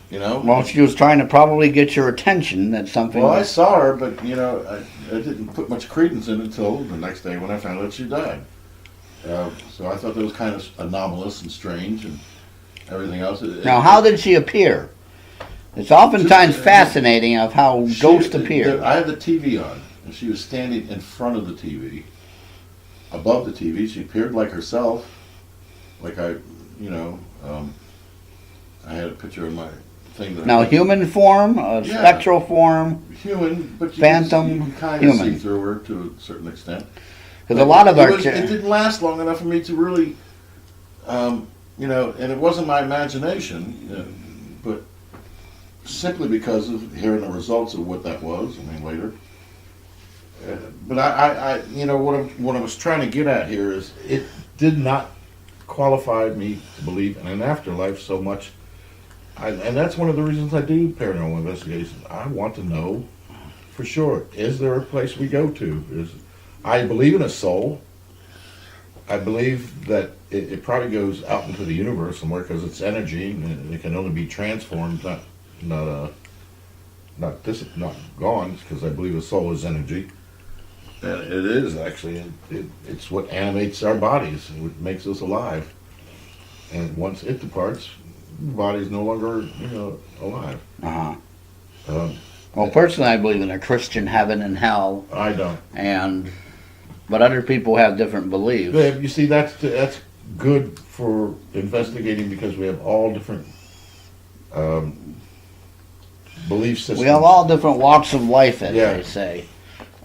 Well, she was trying to probably get your attention that something. Well, I saw her, but I didn't put much credence in it until the next day when I found out she died. So I thought that was kind of anomalous and strange and everything else. Now, how did she appear? It's oftentimes fascinating of how ghosts appear. I had the TV on, and she was standing in front of the TV. Above the TV, she appeared like herself. Like I had a picture of my thing. Now, human form, spectral form, human, but phantom, you can kind human. of see through her to a certain extent. Because a lot of it didn't last long enough for me to really, and it wasn't my imagination, but simply because of hearing the results of what that was. Later. But I what I was trying to get at here is it did not qualify me to believe in an afterlife so much, and that's one of the reasons I do paranormal investigations. I want to know for sure. Is there a place we go to? I believe in a soul. I believe that it probably goes out into the universe somewhere because it's energy and it can only be transformed, not gone. Because I believe a soul is energy, and it is actually. It's what animates our bodies. What makes us alive. And once it departs, the body's no longer alive. Well, personally, I believe in a Christian heaven and hell. I don't. But other people have different beliefs. But you see, that's good for investigating because we have all different belief systems. We have all different walks of life, as Yeah. they say.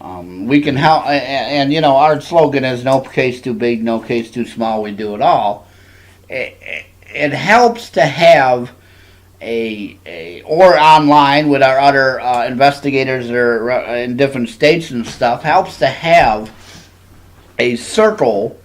We can help, and our slogan is "No case too big, no case too small. We do it all." It helps to have or online with our other investigators that are in different states and stuff. Helps to have a circle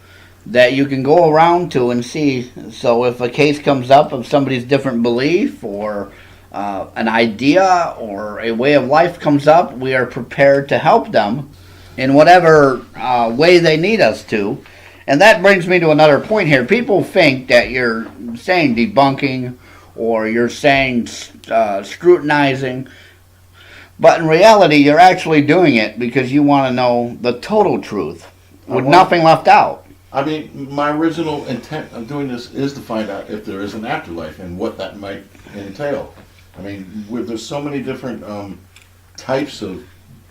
that you can go around to and see. So if a case comes up of somebody's different belief or an idea or a way of life comes up, we are prepared to help them in whatever way they need us to. And that brings me to another point here. People think that you're saying debunking or you're saying scrutinizing, but in reality you're actually doing it because you want to know the total truth with nothing left out. I mean, my original intent of doing this is to find out if there is an afterlife and what that might entail. I mean, there's so many different types of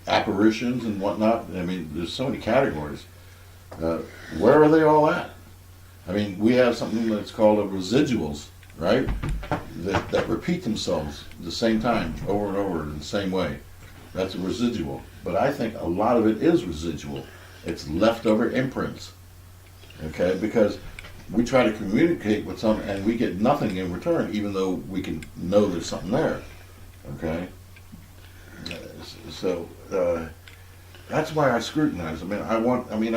apparitions and whatnot. I mean, there's so many categories. Where are they all at? I mean, we have something that's called residuals, right? That repeat themselves the same time, over and over in the same way. That's a residual. But I think a lot of it is residual. It's leftover imprints. Okay? Because we try to communicate with some and we get nothing in return, even though we can know there's something there. Okay? So, that's why I scrutinize. I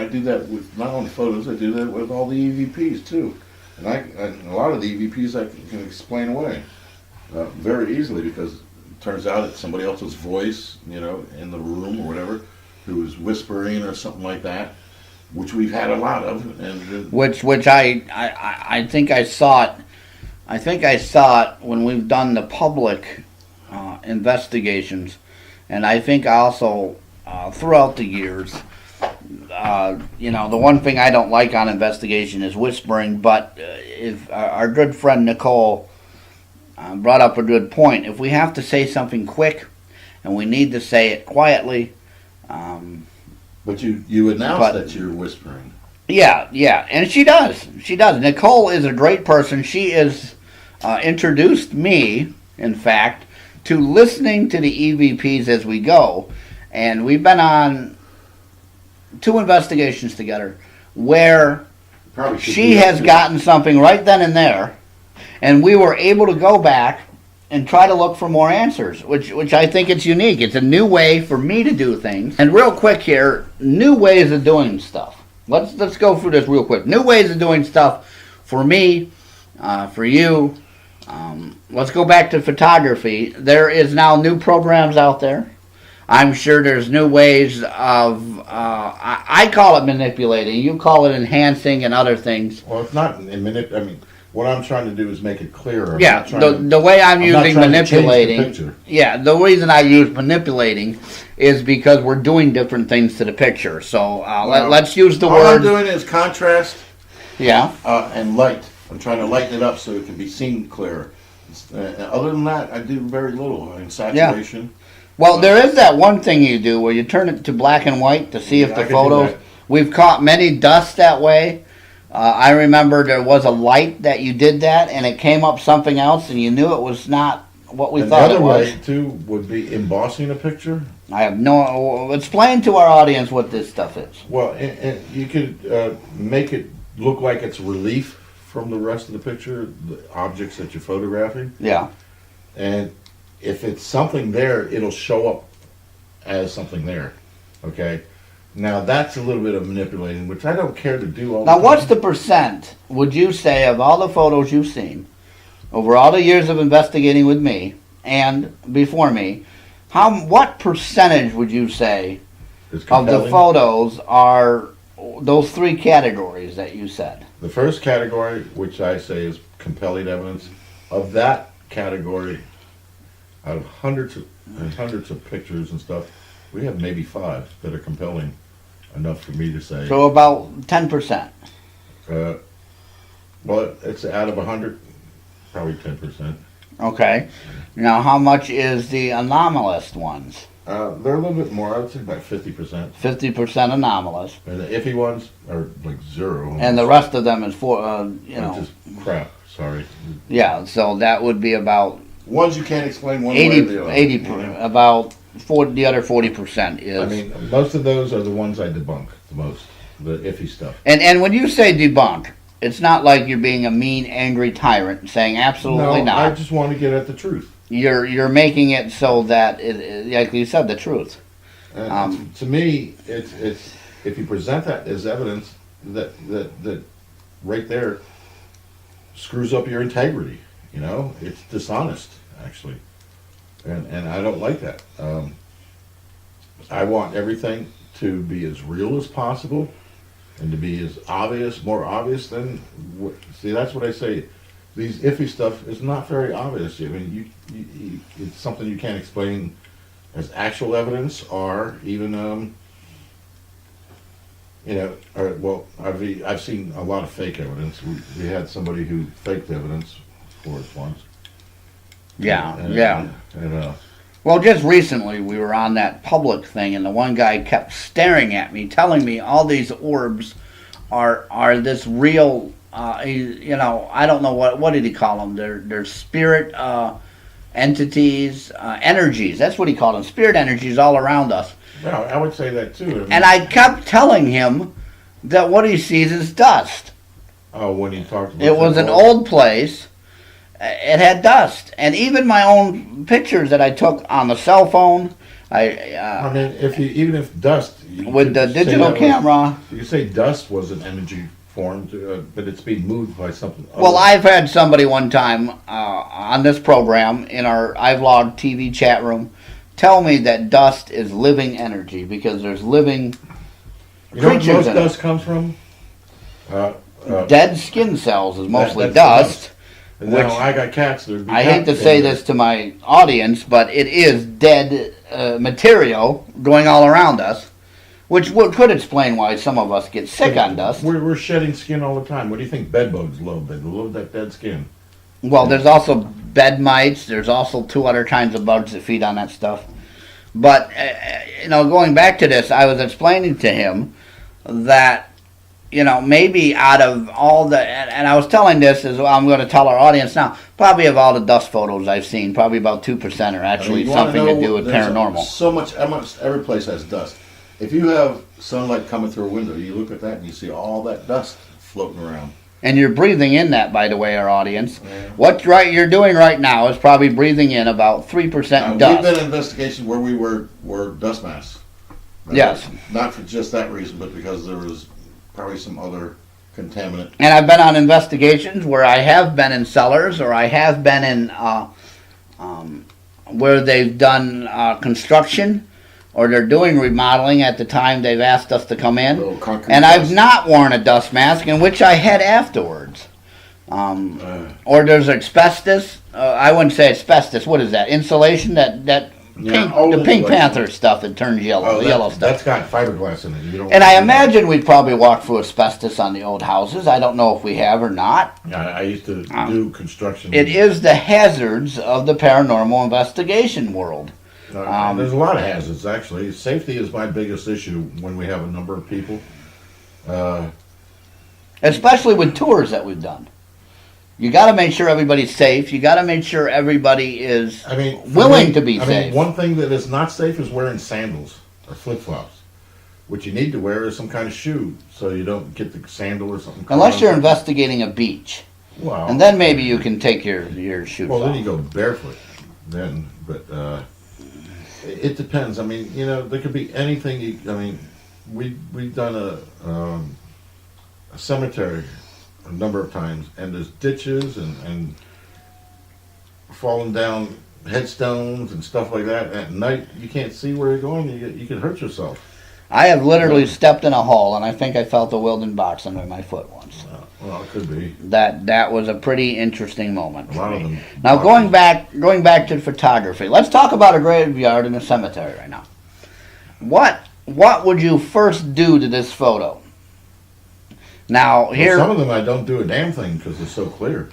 do that with not only photos, I do that with all the EVPs too. And a lot of the EVPs I can explain away very easily because it turns out it's somebody else's voice, in the room or whatever, who is whispering or something like that, which we've had a lot of. And which I think I saw it. I think I saw it when we've done the public investigations, and I think also throughout the years. The one thing I don't like on investigation is whispering, but if our good friend Nicole brought up a good point, if we have to say something quick and we need to say it quietly. But you announce that you're whispering. Yeah, and she does. Nicole is a great person. She has introduced me, in fact, to listening to the EVPs as we go. And we've been on 2 investigations together where she has gotten something right then and there, and we were able to go back and try to look for more answers, which I think it's unique. It's a new way for me to do things. And real quick here, new ways of doing stuff. Let's go through this real quick. New ways of doing stuff for me, for you. Let's go back to photography. There is now new programs out there. I'm sure there's new ways of, I call it manipulating. You call it enhancing and other things. Well, it's not what I'm trying to do is make it clearer. Yeah, the way I'm using manipulating. Yeah, the reason I use manipulating is because we're doing different things to the picture. So let's use the word. All I'm doing is contrast. Yeah. And light. I'm trying to lighten it up so it can be seen clearer. Other than that, I do very little in saturation. Yeah. Well, there is that one thing you do where you turn it to black and white to see if the photos. We've caught many dusts that way. I remember there was a light that you did that, and it came up something else, and you knew it was not what we thought it was. The other way, too, would be embossing a picture. I have no... Explain to our audience what this stuff is. Well, you could make it look like it's relief from the rest of the picture, the objects that you're photographing. Yeah. And if it's something there, it'll show up as something there. Okay? Now, that's a little bit of manipulating, which I don't care to do all the time. Now, what's the percent, would you say, of all the photos you've seen, over all the years of investigating with me, and before me, What percentage would you say It's of the compelling. photos are those three categories that you said? The first category, which I say is compelling evidence, of that category, out of hundreds and hundreds of pictures and stuff, we have maybe 5 that are compelling enough for me to say. So about 10%. Well, it's out of 100, probably 10%. Okay. Now, how much is the anomalous ones? They're a little bit more. I would say about 50%. 50% anomalous, And the iffy ones are like 0. and the rest of them is Just crap. Sorry. Yeah. So that would be about Ones you can't explain one way 80, or the other. 80 about 40. The other 40% is. I mean, most of those are the ones I debunk the most. The iffy stuff. And when you say debunk, it's not like you're being a mean, angry tyrant and saying absolutely No, I not. just want to get at the truth. You're making it so that like you said, the truth. And to me, it's if you present that as evidence, that right there screws up your integrity. You know, it's dishonest actually, and I don't like that. I want everything to be as real as possible, and to be as obvious, more obvious than. See, that's what I say. These iffy stuff is not very obvious. I mean, you it's something you can't explain as actual evidence, or even or well, I've seen a lot of fake evidence. We had somebody who faked evidence for us once. Yeah, And, yeah. And Well, just recently we were on that public thing, and the one guy kept staring at me, telling me all these orbs are this real. I don't know what did he call them? They're spirit entities, energies. That's what he called them. Spirit energies all around us. well, I would say that too. I mean, And I kept telling him that what he sees is dust. oh, when he talked about It was an old place. It had dust, and even my own pictures that I took on the cell phone. I mean, even if dust With the digital camera. You say dust was an energy form, but it's being moved by something. Well, other. I've had somebody one time on this program in our iVlog TV chat room tell me that dust is living energy because there's living You know what creatures most in it. dust comes from? Dead skin cells is mostly that's dust. And Which- now I got cats that are I hate to say this to my audience, but it is dead material going all around us, which could explain why some of us get sick on dust. We're shedding skin all the time. What do you think bed bugs love? They love that dead skin. Well, there's also bed mites. There's also 2 other kinds of bugs that feed on that stuff. But, going back to this, I was explaining to him that, maybe out of all the, and I was telling this as well, I'm going to tell our audience now, probably of all the dust photos I've seen, probably about 2% are actually You wanna something to know, do with there's paranormal. So much, almost every place has dust. If you have sunlight coming through a window, you look at that and you see all that dust floating around. And you're breathing in that, by the way, our audience. Yeah. What you're doing right now is probably breathing in about 3% We've dust. been in investigations where we were dust masks. Yes. Not for just that reason, but because there was probably some other contaminant. And I've been on investigations where I have been in cellars, or I have been in where they've done construction, or they're doing remodeling at the time they've asked us to come in. Little concrete And I've dust. not worn a dust mask, in which I had afterwards. Or there's asbestos. I wouldn't say asbestos. What is that? Insulation? That Yeah, old the Pink insulation. Panther stuff that turns yellow. The yellow stuff. That's got fiberglass in it. You don't And I want to do that. imagine we'd probably walk through asbestos on the old houses. I don't know if we have or not. Yeah, I used to do construction. It is the hazards of the paranormal investigation world. There's a lot of hazards, actually. Safety is my biggest issue when we have a number of people. Especially with tours that we've done. You got to make sure everybody's safe. You got to make sure everybody is I mean, for willing me- to be I safe. mean, one thing that is not safe is wearing sandals or flip-flops. What you need to wear is some kind of shoe so you don't get the sandal or something. Unless caught you're on. investigating a beach. Well, And then maybe you can take your shoes Well, then off. you go barefoot. Then, but it depends. I mean, there could be anything. We've done a cemetery a number of times, and there's ditches and falling down headstones and stuff like that. At night, you can't see where you're going. You can hurt yourself. I have literally stepped in a hole, and I think I felt a Wilden box under my foot once. Well, it could be. That was a pretty interesting moment. A lot of them. Now going back to photography, let's talk about a graveyard and a cemetery right now. What would you first do to this photo? Now here, some of them I don't do a damn thing because they're so clear.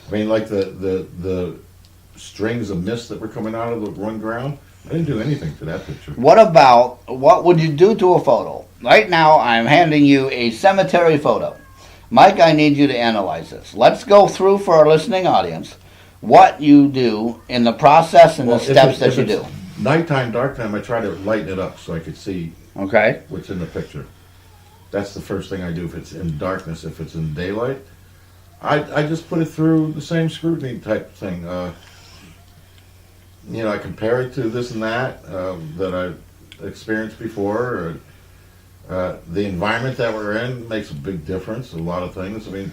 I mean, like the strings of mist that were coming out of the one ground. I didn't do anything to that picture. what would you do to a photo? Right now, I'm handing you a cemetery photo. Mike, I need you to analyze this. Let's go through for our listening audience what you do in the process and the steps that you do. Nighttime, dark time, I try to lighten it up so I could see what's in the picture. That's the first thing I do if it's in darkness. If it's in daylight, I just put it through the same scrutiny type thing. I compare it to this and that that I've experienced before. The environment that we're in makes a big difference. A lot of things. I mean,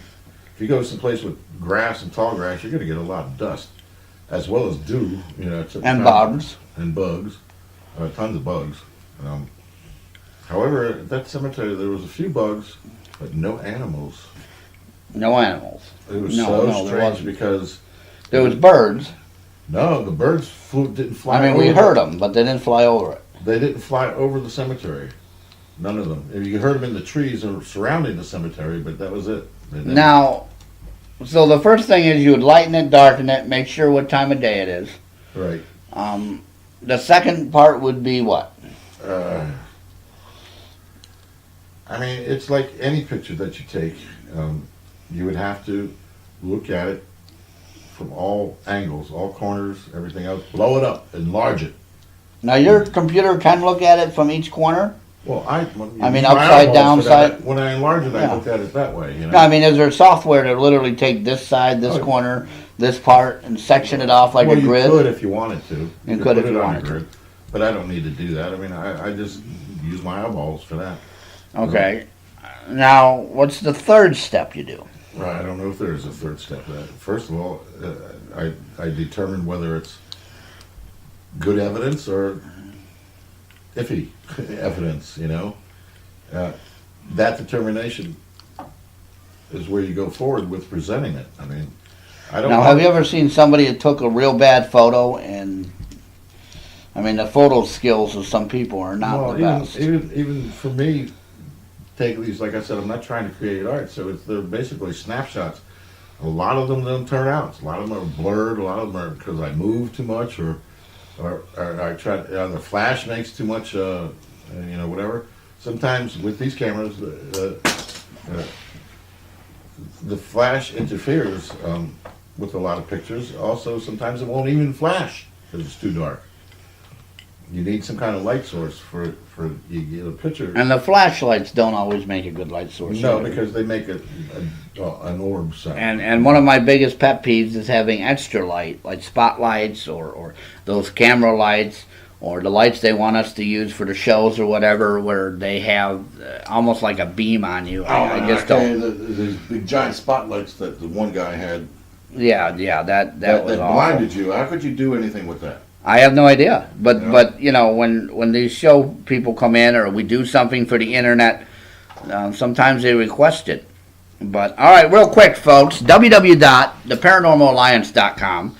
if you go someplace with grass and tall grass, you're going to get a lot of dust, as well as dew. And bugs. And bugs, tons of bugs. However, at that cemetery there was a few bugs, but no animals. No animals. It was so strange because there was birds. No, the birds didn't fly. I mean, we heard them, but they didn't fly over it. They didn't fly over the cemetery. None of them. You heard them in the trees surrounding the cemetery, but that was it. Now, so the first thing is you would lighten it, darken it, make sure what time of day it is. Right. The second part would be what? I mean, it's like any picture that you take. You would have to look at it from all angles, all corners, everything else. Blow it up, enlarge it. Now your computer can look at it from each corner? Well, upside down side? When I enlarge it, I look at it that way. No, I mean, is there software to literally take this side, this corner, this part, and section it off like a grid? You could if you wanted to. You could if you wanted to. But I don't need to do that. I mean, I just use my eyeballs for that. Okay. Now, what's the third step you do? Right, I don't know if there's a third step. First of all, I determine whether it's good evidence or iffy evidence, That determination is where you go forward with presenting it. I mean, I don't know. Have you ever seen somebody that took a real bad photo and, I mean, the photo skills of some people are not the best. Even for me, take these, like I said, I'm not trying to create art, so they're basically snapshots. A lot of them don't turn out. A lot of them are blurred. A lot of them are because I move too much, or I try. The flash makes too much. Whatever. Sometimes with these cameras, the flash interferes with a lot of pictures. Also, sometimes it won't even flash because it's too dark. You need some kind of light source for you get a picture. And the flashlights don't always make a good light source. No, because they make an orb sound. And one of my biggest pet peeves is having extra light, like spotlights or those camera lights, or the lights they want us to use for the shows or whatever, where they have almost like a beam on you. I just don't. There's big giant spotlights that the one guy had. Yeah, that was awful. Blinded you. How could you do anything with that? I have no idea, but when these show people come in or we do something for the internet, sometimes they request it. But all right, real quick, folks, www.theparanormalalliance.com.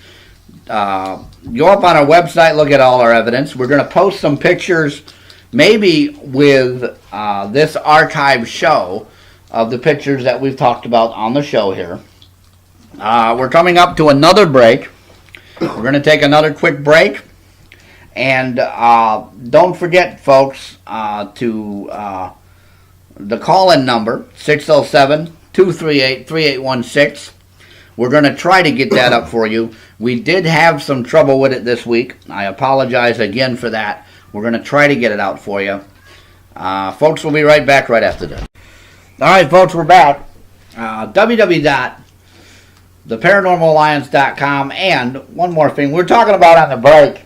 Go up on our website, look at all our evidence. We're going to post some pictures, maybe with this archive show of the pictures that we've talked about on the show here. We're coming up to another break. We're going to take another quick break. And don't forget, folks, to the call-in number, 607-238-3816. We're going to try to get that up for you. We did have some trouble with it this week. I apologize again for that. We're going to try to get it out for you. Folks, we'll be right back right after this. All right, folks, we're back. www.theparanormalalliance.com. And one more thing we're talking about on the break.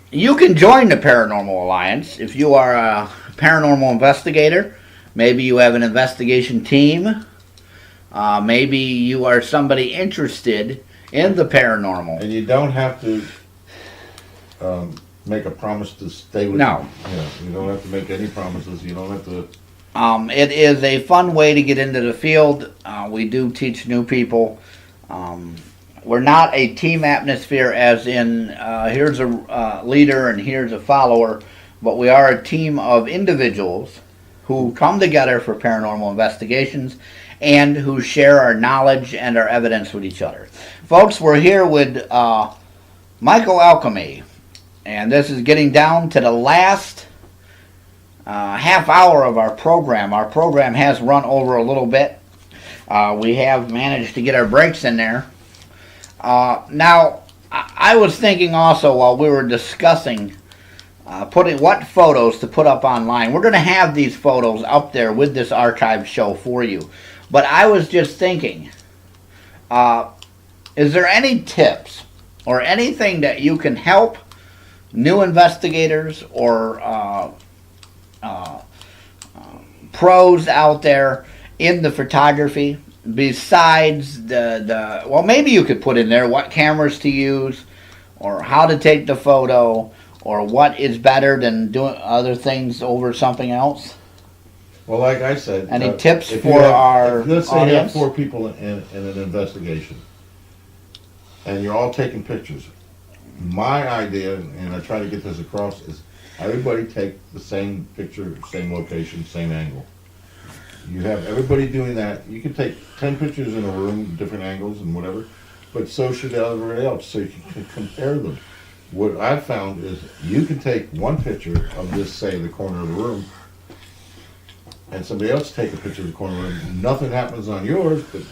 You can join the Paranormal Alliance if you are a paranormal investigator. Maybe you have an investigation team. Maybe you are somebody interested in the paranormal. And you don't have to make a promise to stay with No. You don't have to make any promises. You don't have to. It is a fun way to get into the field. We do teach new people. We're not a team atmosphere as in here's a leader and here's a follower, but we are a team of individuals who come together for paranormal investigations and who share our knowledge and our evidence with each other. Folks, we're here with Michael Alchemy, and this is getting down to the last half hour of our program. Our program has run over a little bit. We have managed to get our breaks in there. Now, I was thinking also while we were discussing putting what photos to put up online. We're going to have these photos up there with this archive show for you. But I was just thinking, is there any tips or anything that you can help new investigators or pros out there in the photography besides the well, maybe you could put in there what cameras to use or how to take the photo or what is better than doing other things over something else? Well, like I said, any tips for our let's say you have audience? 4 people in an investigation, and you're all taking pictures. My idea, and I try to get this across, is everybody take the same picture, same location, same angle. You have everybody doing that. You can take 10 pictures in a room, different angles and whatever, but so should everybody else, so you can compare them. What I've found is you can take one picture of this, say, the corner of the room, and somebody else take a picture of the corner of the room. Nothing happens on yours, but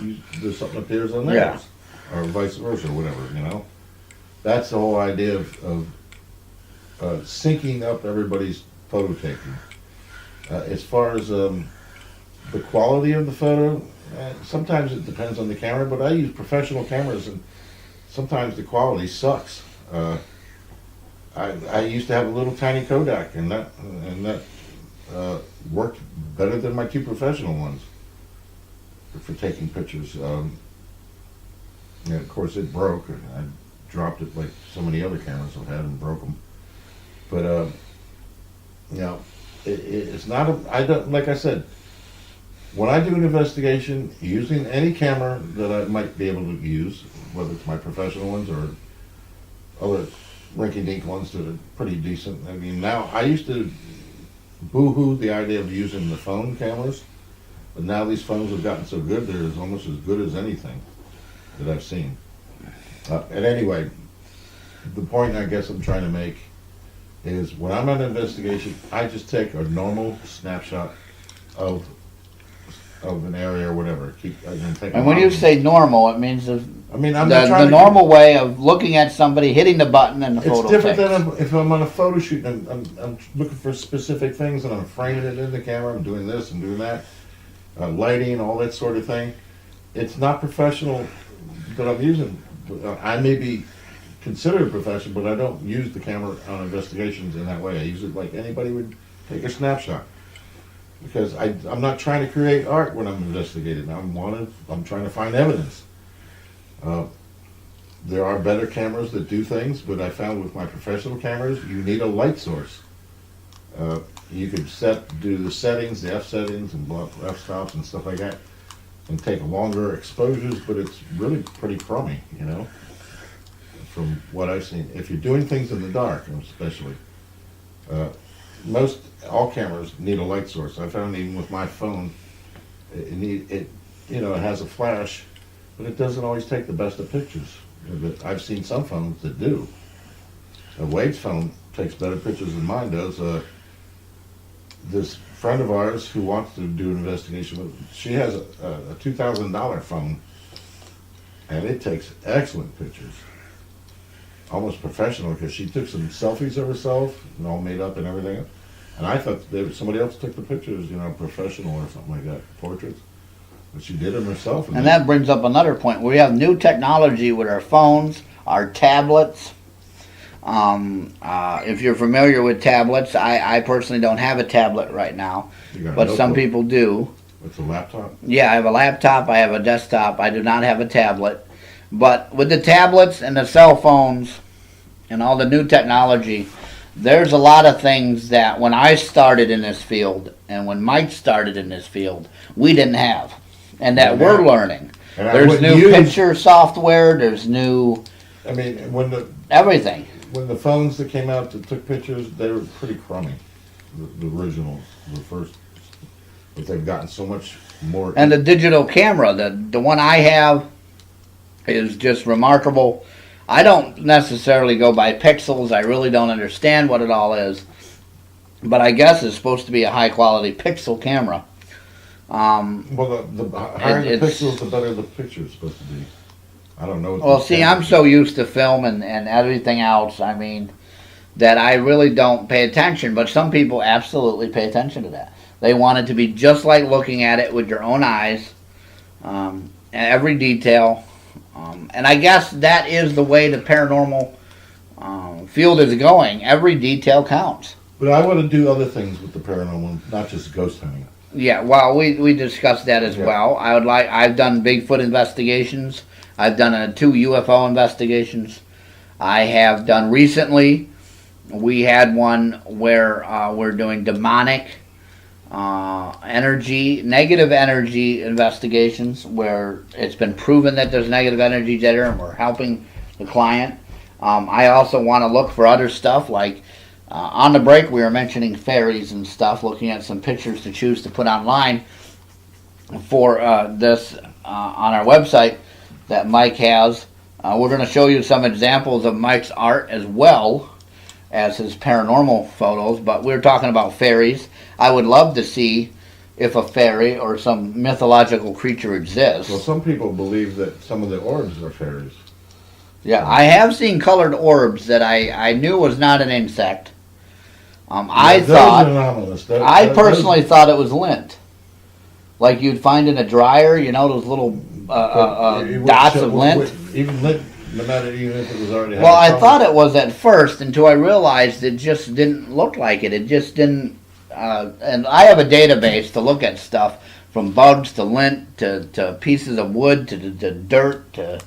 there's something appears on theirs, or vice versa, whatever, you know. That's the whole idea of syncing up everybody's photo taking. As far as the quality of the photo, sometimes it depends on the camera, but I use professional cameras, and sometimes the quality sucks. I used to have a little tiny Kodak, and that worked better than my 2 professional ones for taking pictures. And of course, it broke. I dropped it like so many other cameras I've had and broke them. But you know, it's not I don't, like I said, when I do an investigation using any camera that I might be able to use, whether it's my professional ones or other rinky-dink ones that are pretty decent. I mean, now I used to boo-hoo the idea of using the phone cameras, but now these phones have gotten so good they're almost as good as anything that I've seen. And anyway, the point I guess I'm trying to make is when I'm on an investigation, I just take a normal snapshot of an area or whatever. And when you say normal, it means I'm not trying the to normal way of looking at somebody, hitting the button, and the photo It's different takes. than if I'm on a photo shoot and I'm looking for specific things and I'm framing it in the camera. I'm doing this and doing that, lighting, all that sort of thing. It's not professional that I'm using. I may be considered a professional, but I don't use the camera on investigations in that way. I use it like anybody would take a snapshot. Because I'm not trying to create art when I'm investigating. I'm trying to find evidence. There are better cameras that do things, but I found with my professional cameras, you need a light source. You could do the settings, the F settings and F stops and stuff like that, and take longer exposures, but it's really pretty crummy, you know, from what I've seen. If you're doing things in the dark, especially, all cameras need a light source. I found even with my phone, it has a flash, but it doesn't always take the best of pictures. But I've seen some phones that do. Wade's phone takes better pictures than mine does. This friend of ours who wants to do an investigation, she has a $2,000 phone, and it takes excellent pictures. Almost professional, because she took some selfies of herself and all made up and everything. And I thought somebody else took the pictures, professional or something like that, portraits. But she did them herself. And that brings up another point. We have new technology with our phones, our tablets. If you're familiar with tablets, I personally don't have a tablet right now, but some people do. It's a laptop? Yeah, I have a laptop, I have a desktop, I do not have a tablet. But with the tablets and the cell phones and all the new technology, there's a lot of things that when I started in this field and when Mike started in this field, we didn't have, and that we're learning. And I There's wouldn't new use- picture software. There's new I mean, everything. when the phones that came out that took pictures, they were pretty crummy. The originals, the first, but they've gotten so much more. And the digital camera, the one I have, is just remarkable. I don't necessarily go by pixels. I really don't understand what it all is, but I guess it's supposed to be a high quality pixel camera. Well, the higher the it's- pixels, the better the picture's supposed to be. I don't know. Well, see, I'm so used to film and everything else, I mean, that I really don't pay attention, but some people absolutely pay attention to that. They want it to be just like looking at it with your own eyes, and every detail. And I guess that is the way the paranormal field is going. Every detail counts. But I want to do other things with the paranormal, not just ghost hunting. Yeah, well, we discussed that as Yeah. well. I've done Bigfoot investigations. I've done 2 UFO investigations. I have done recently. We had one where we're doing demonic energy, negative energy investigations, where it's been proven that there's negative energy there, and we're helping the client. I also want to look for other stuff like. On the break, we were mentioning fairies and stuff, looking at some pictures to choose to put online for this on our website that Mike has. We're going to show you some examples of Mike's art as well as his paranormal photos, but we're talking about fairies. I would love to see if a fairy or some mythological creature exists. Well, some people believe that some of the orbs are fairies. Yeah, I have seen colored orbs that I knew was not an insect. I Those thought, are anomalous. I personally thought it was lint. Like you'd find in a dryer, you know, those little dots of lint. Even lint, no matter even if it was already. Well, I thought it was at first until I realized it just didn't look like it. It just didn't. And I have a database to look at stuff from bugs to lint to pieces of wood to dirt to.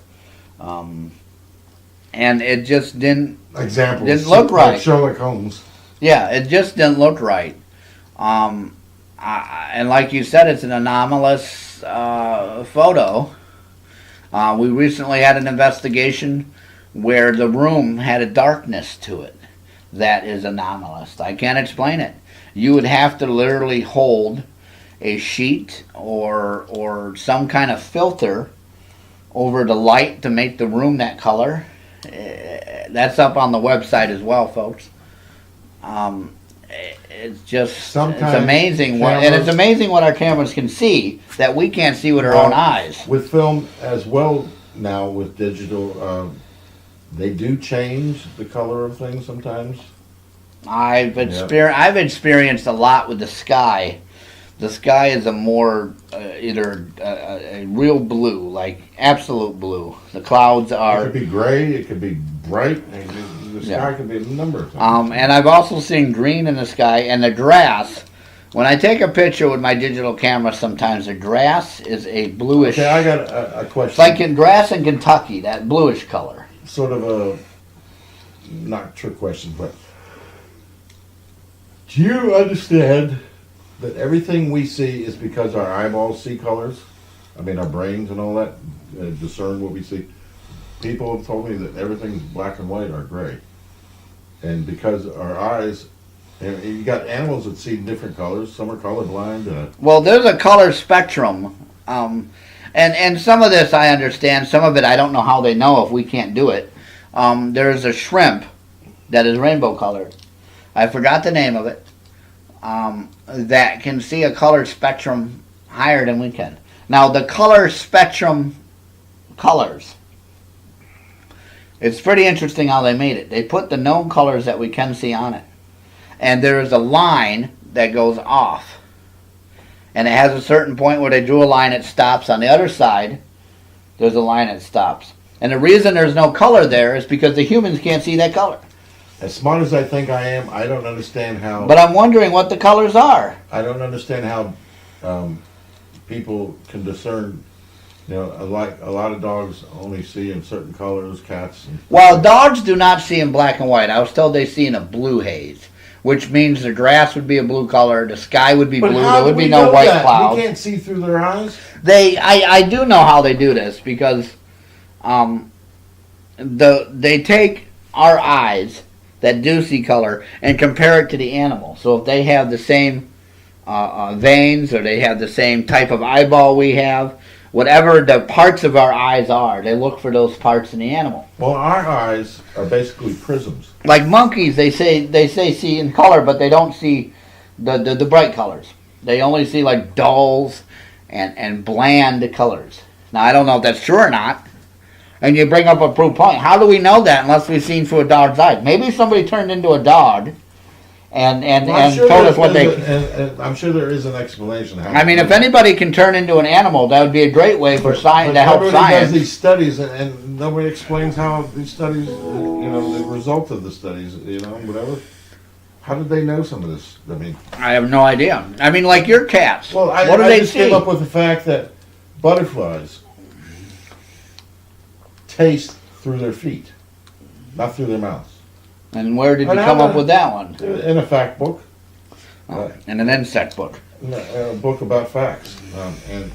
And it just didn't. Examples. Didn't look right. Like Sherlock Holmes. Yeah, it just didn't look right. And like you said, it's an anomalous photo. We recently had an investigation where the room had a darkness to it that is anomalous. I can't explain it. You would have to literally hold a sheet or some kind of filter over the light to make the room that color. That's up on the website as well, folks. It's just Sometimes it's amazing it's amazing what our cameras can see that we can't see with our own eyes. With film as well now, with digital, they do change the color of things sometimes. I've experienced a lot with the sky. The sky is a more either a real blue, like absolute blue. The clouds It are. could be gray. It could be bright. The sky could be a number of things. And I've also seen green in the sky and the grass. When I take a picture with my digital camera, sometimes the grass is a bluish. Okay, I got a question. It's like in grass in Kentucky, that bluish color. Sort of a not trick question, but do you understand that everything we see is because our eyeballs see colors? I mean, our brains and all that discern what we see. People have told me that everything's black and white or gray, and because our eyes, and you got animals that see different colors. Some are colorblind. Well, there's a color spectrum, and some of this I understand. Some of it I don't know how they know if we can't do it. There's a shrimp that is rainbow colored. I forgot the name of it. That can see a color spectrum higher than we can. Now, the color spectrum colors. It's pretty interesting how they made it. They put the known colors that we can see on it. And there is a line that goes off. And it has a certain point where they drew a line that stops. On the other side, there's a line that stops. And the reason there's no color there is because the humans can't see that color. As smart as I think I am, I don't understand how. But I'm wondering what the colors are. I don't understand how people can discern. You know, a lot of dogs only see in certain colors, cats. Well, dogs do not see in black and white. I was told they see in a blue haze, which means the grass would be a blue color, the sky would be But blue, how there do would be we no know white that? clouds. We can't see through their eyes. I do know how they do this because they take our eyes that do see color and compare it to the animal. So if they have the same veins or they have the same type of eyeball we have, whatever the parts of our eyes are, they look for those parts in the animal. Well, our eyes are basically prisms. Like monkeys, they say see in color, but they don't see the bright colors. They only see like dulls and bland colors. Now I don't know if that's true or not. And you bring up a proof point. How do we know that unless we've seen through a dog's eyes? Maybe somebody turned into a dog and told us what they. I'm sure there is an explanation. I mean, if anybody can turn into an animal, that would be a great way for science to help science. Everybody science. does these studies, and nobody explains how these studies, the result of the studies, whatever. How did they know some of this? I mean, I have no idea. I mean, like your cats. Well, what do I they just see? came up with the fact that butterflies taste through their feet, not through their mouths. And where did you come up with that one? In a fact book. In an insect book. A book about facts. And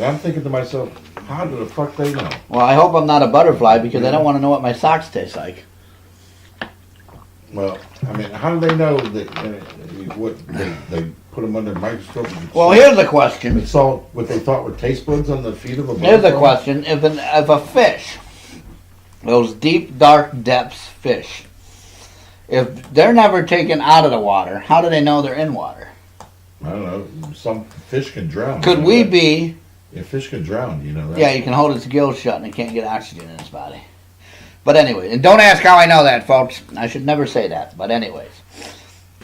I'm thinking to myself, how do the fuck they know? Well, I hope I'm not a butterfly because I don't want to know what my socks taste like. Well, I mean, how do they know that they put them under a microscope? Well, here's a question. They saw what they thought were taste buds on the feet of a butterfly? Here's a question. If a fish, those deep, dark depths fish, if they're never taken out of the water, how do they know they're in water? I don't know. Some fish can drown. Could we be... Yeah, fish can drown, you know that. Yeah, you can hold its gills shut and it can't get oxygen in its body. But anyway, and don't ask how I know that, folks. I should never say that. But anyways,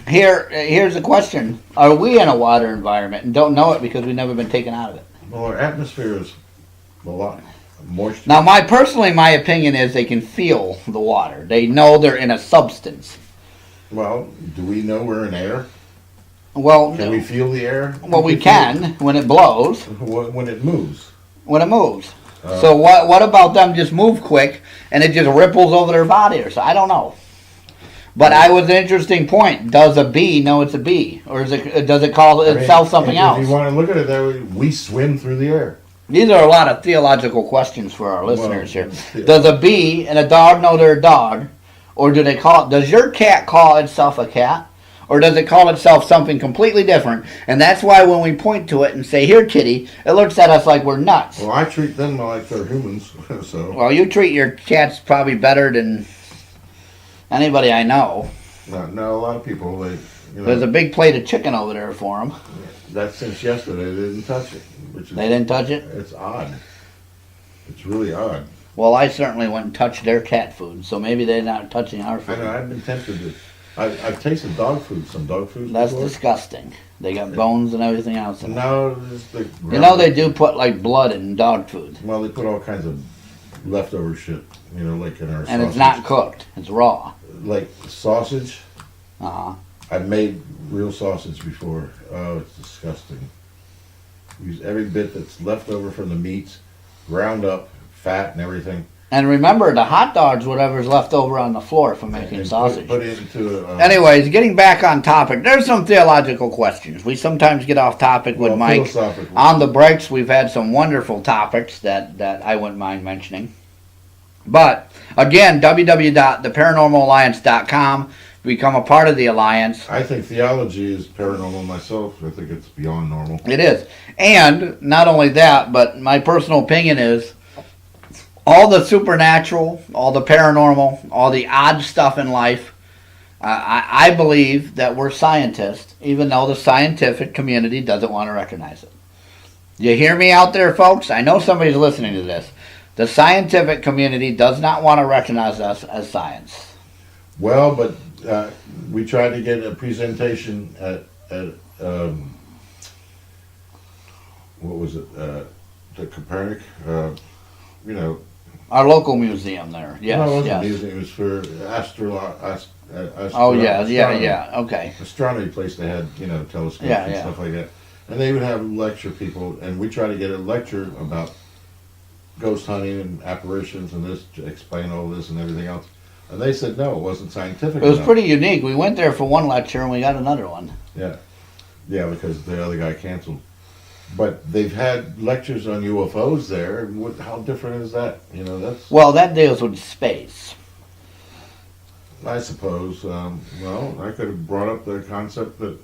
here's the question. Are we in a water environment and don't know it because we've never been taken out of it? Well, our atmosphere is a lot moisture. Now, my opinion is they can feel the water. They know they're in a substance. Well, do we know we're in air? Well, can we feel the air? Well, we can when it blows. When it moves. When it moves. So what about them just move quick and it just ripples over their body or so? I don't know. But I was an interesting point. Does a bee know it's a bee? Or does it call itself something else? If you want to look at it that way, we swim through the air. These are a lot of theological questions for our listeners here. Does a bee and a dog know they're a dog? Or does your cat call itself a cat? Or does it call itself something completely different? And that's why when we point to it and say, here, kitty, it looks at us like we're nuts. Well, I treat them like they're humans. So. Well, you treat your cats probably better than anybody I know. No, a lot of people, There's a big plate of chicken over there for them. That's since yesterday. They didn't touch it. They didn't touch it? It's odd. It's really odd. Well, I certainly went and touched their cat food, so maybe they're not touching our food. I know, I've been tempted to. I've tasted dog food, some dog food. That's before. Disgusting. They got bones and everything else in it. No, it's the. You know they do put like blood in dog food. Well, they put all kinds of leftover shit, like in our. And sausage. it's not cooked; it's raw. Like sausage. I've made real sausage before. Oh, it's disgusting. Use every bit that's left over from the meats, ground up, fat and everything. And remember, the hot dogs, whatever's left over on the floor from making sausage. Put it into Anyways, getting back on topic, there's some theological questions. We sometimes get off topic with Mike. On the breaks, we've had some wonderful topics that I wouldn't mind mentioning. But, again, www.theparanormalalliance.com. Become a part of the Alliance. I think theology is paranormal myself. I think it's beyond normal. It is. And, not only that, but my personal opinion is, all the supernatural, all the paranormal, all the odd stuff in life, I believe that we're scientists, even though the scientific community doesn't want to recognize it. You hear me out there, folks? I know somebody's listening to this. The scientific community does not want to recognize us as science. Well, but we tried to get a presentation at what was it? The Copernic, Our local museum there, yes. No, it wasn't yes. a museum. It was for Okay. astronomy place. They had, telescopes and stuff like that. And they would have lecture people, and we try to get a lecture about ghost hunting and apparitions and this to explain all this and everything else. And they said no, it wasn't scientific It was enough. pretty unique. We went there for one lecture and we got another one. Yeah, because the other guy canceled. But they've had lectures on UFOs there. And how different is that? You know, that's. Well, that deals with space. I suppose. Well, I could have brought up the concept that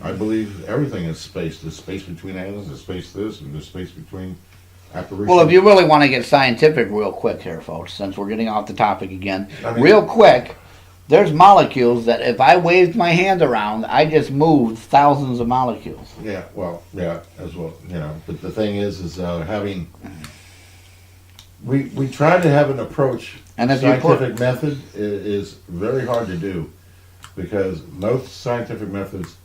I believe everything is space. There's space between aliens, there's space this, and there's space between apparitions. Well, if you really want to get scientific real quick here, folks, since we're getting off the topic again, I mean- real quick, there's molecules that if I waved my hand around, I just moved thousands of molecules. Yeah, well, yeah, as well, you know. But the thing is having. We try to have an approach. And if you scientific method is very hard to do, because most scientific methods,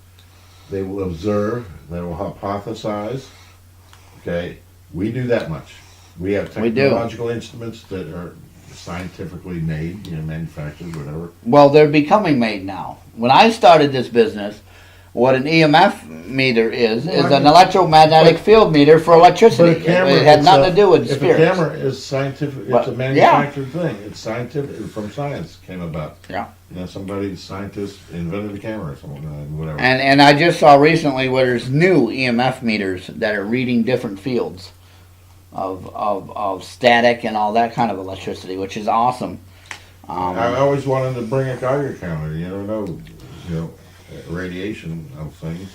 they will observe, they will hypothesize. Okay, we do that much. We have We do. technological instruments that are scientifically made, manufactured, whatever. Well, they're becoming made now. When I started this business, what an EMF meter is an electromagnetic field meter for electricity. But a camera It had nothing to itself- do with if spirits. a camera is scientific, it's But, a manufactured thing. It's scientific, from science came about. Yeah. Somebody, scientist, invented a camera or something, whatever. And I just saw recently where there's new EMF meters that are reading different fields of static and all that kind of electricity, which is awesome. I always wanted to bring a Geiger counter. You don't know, radiation of things.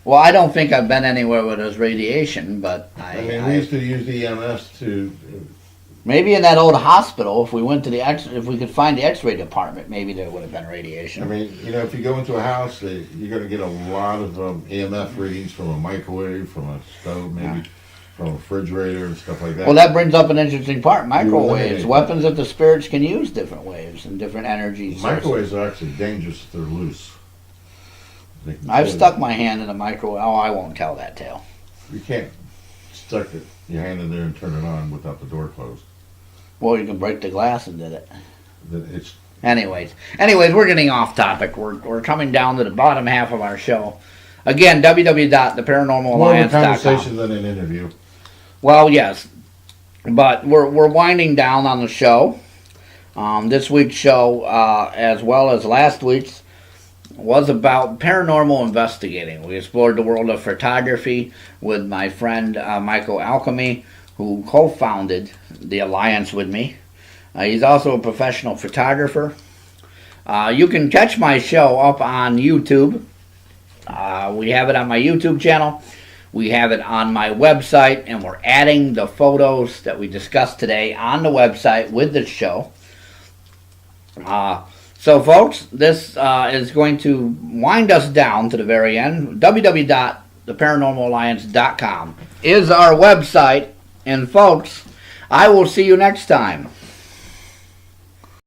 Well, I don't think I've been anywhere where there's radiation, but I mean, we used to use the EMS to. maybe in that old hospital, if we went to if we could find the X-ray department, maybe there would have been radiation. I mean, if you go into a house, you're going to get a lot of EMF readings from a microwave, from a stove, maybe from a refrigerator and stuff like that. Well, that brings up an interesting part. Microwaves, eliminate weapons that the spirits can use different waves and different energies. Microwaves are actually dangerous if they're loose. I've stuck my hand in a microwave. Oh, I won't tell that tale. You can't stuck your hand in there and turn it on without the door closed. Well, you can break the glass and did it. It's Anyways, we're getting off topic. We're coming down to the bottom half of our show. Again, more of a www.theparanormalalliance.com. conversation than an interview. Well, yes, but we're winding down on the show. This week's show, as well as last week's, was about paranormal investigating. We explored the world of photography with my friend Michael Alchemy, who co-founded the Alliance with me. He's also a professional photographer. You can catch my show up on YouTube. We have it on my YouTube channel. We have it on my website, and we're adding the photos that we discussed today on the website with the show. So, folks, this is going to wind us down to the very end. www.theparanormalalliance.com is our website. And, folks, I will see you next time.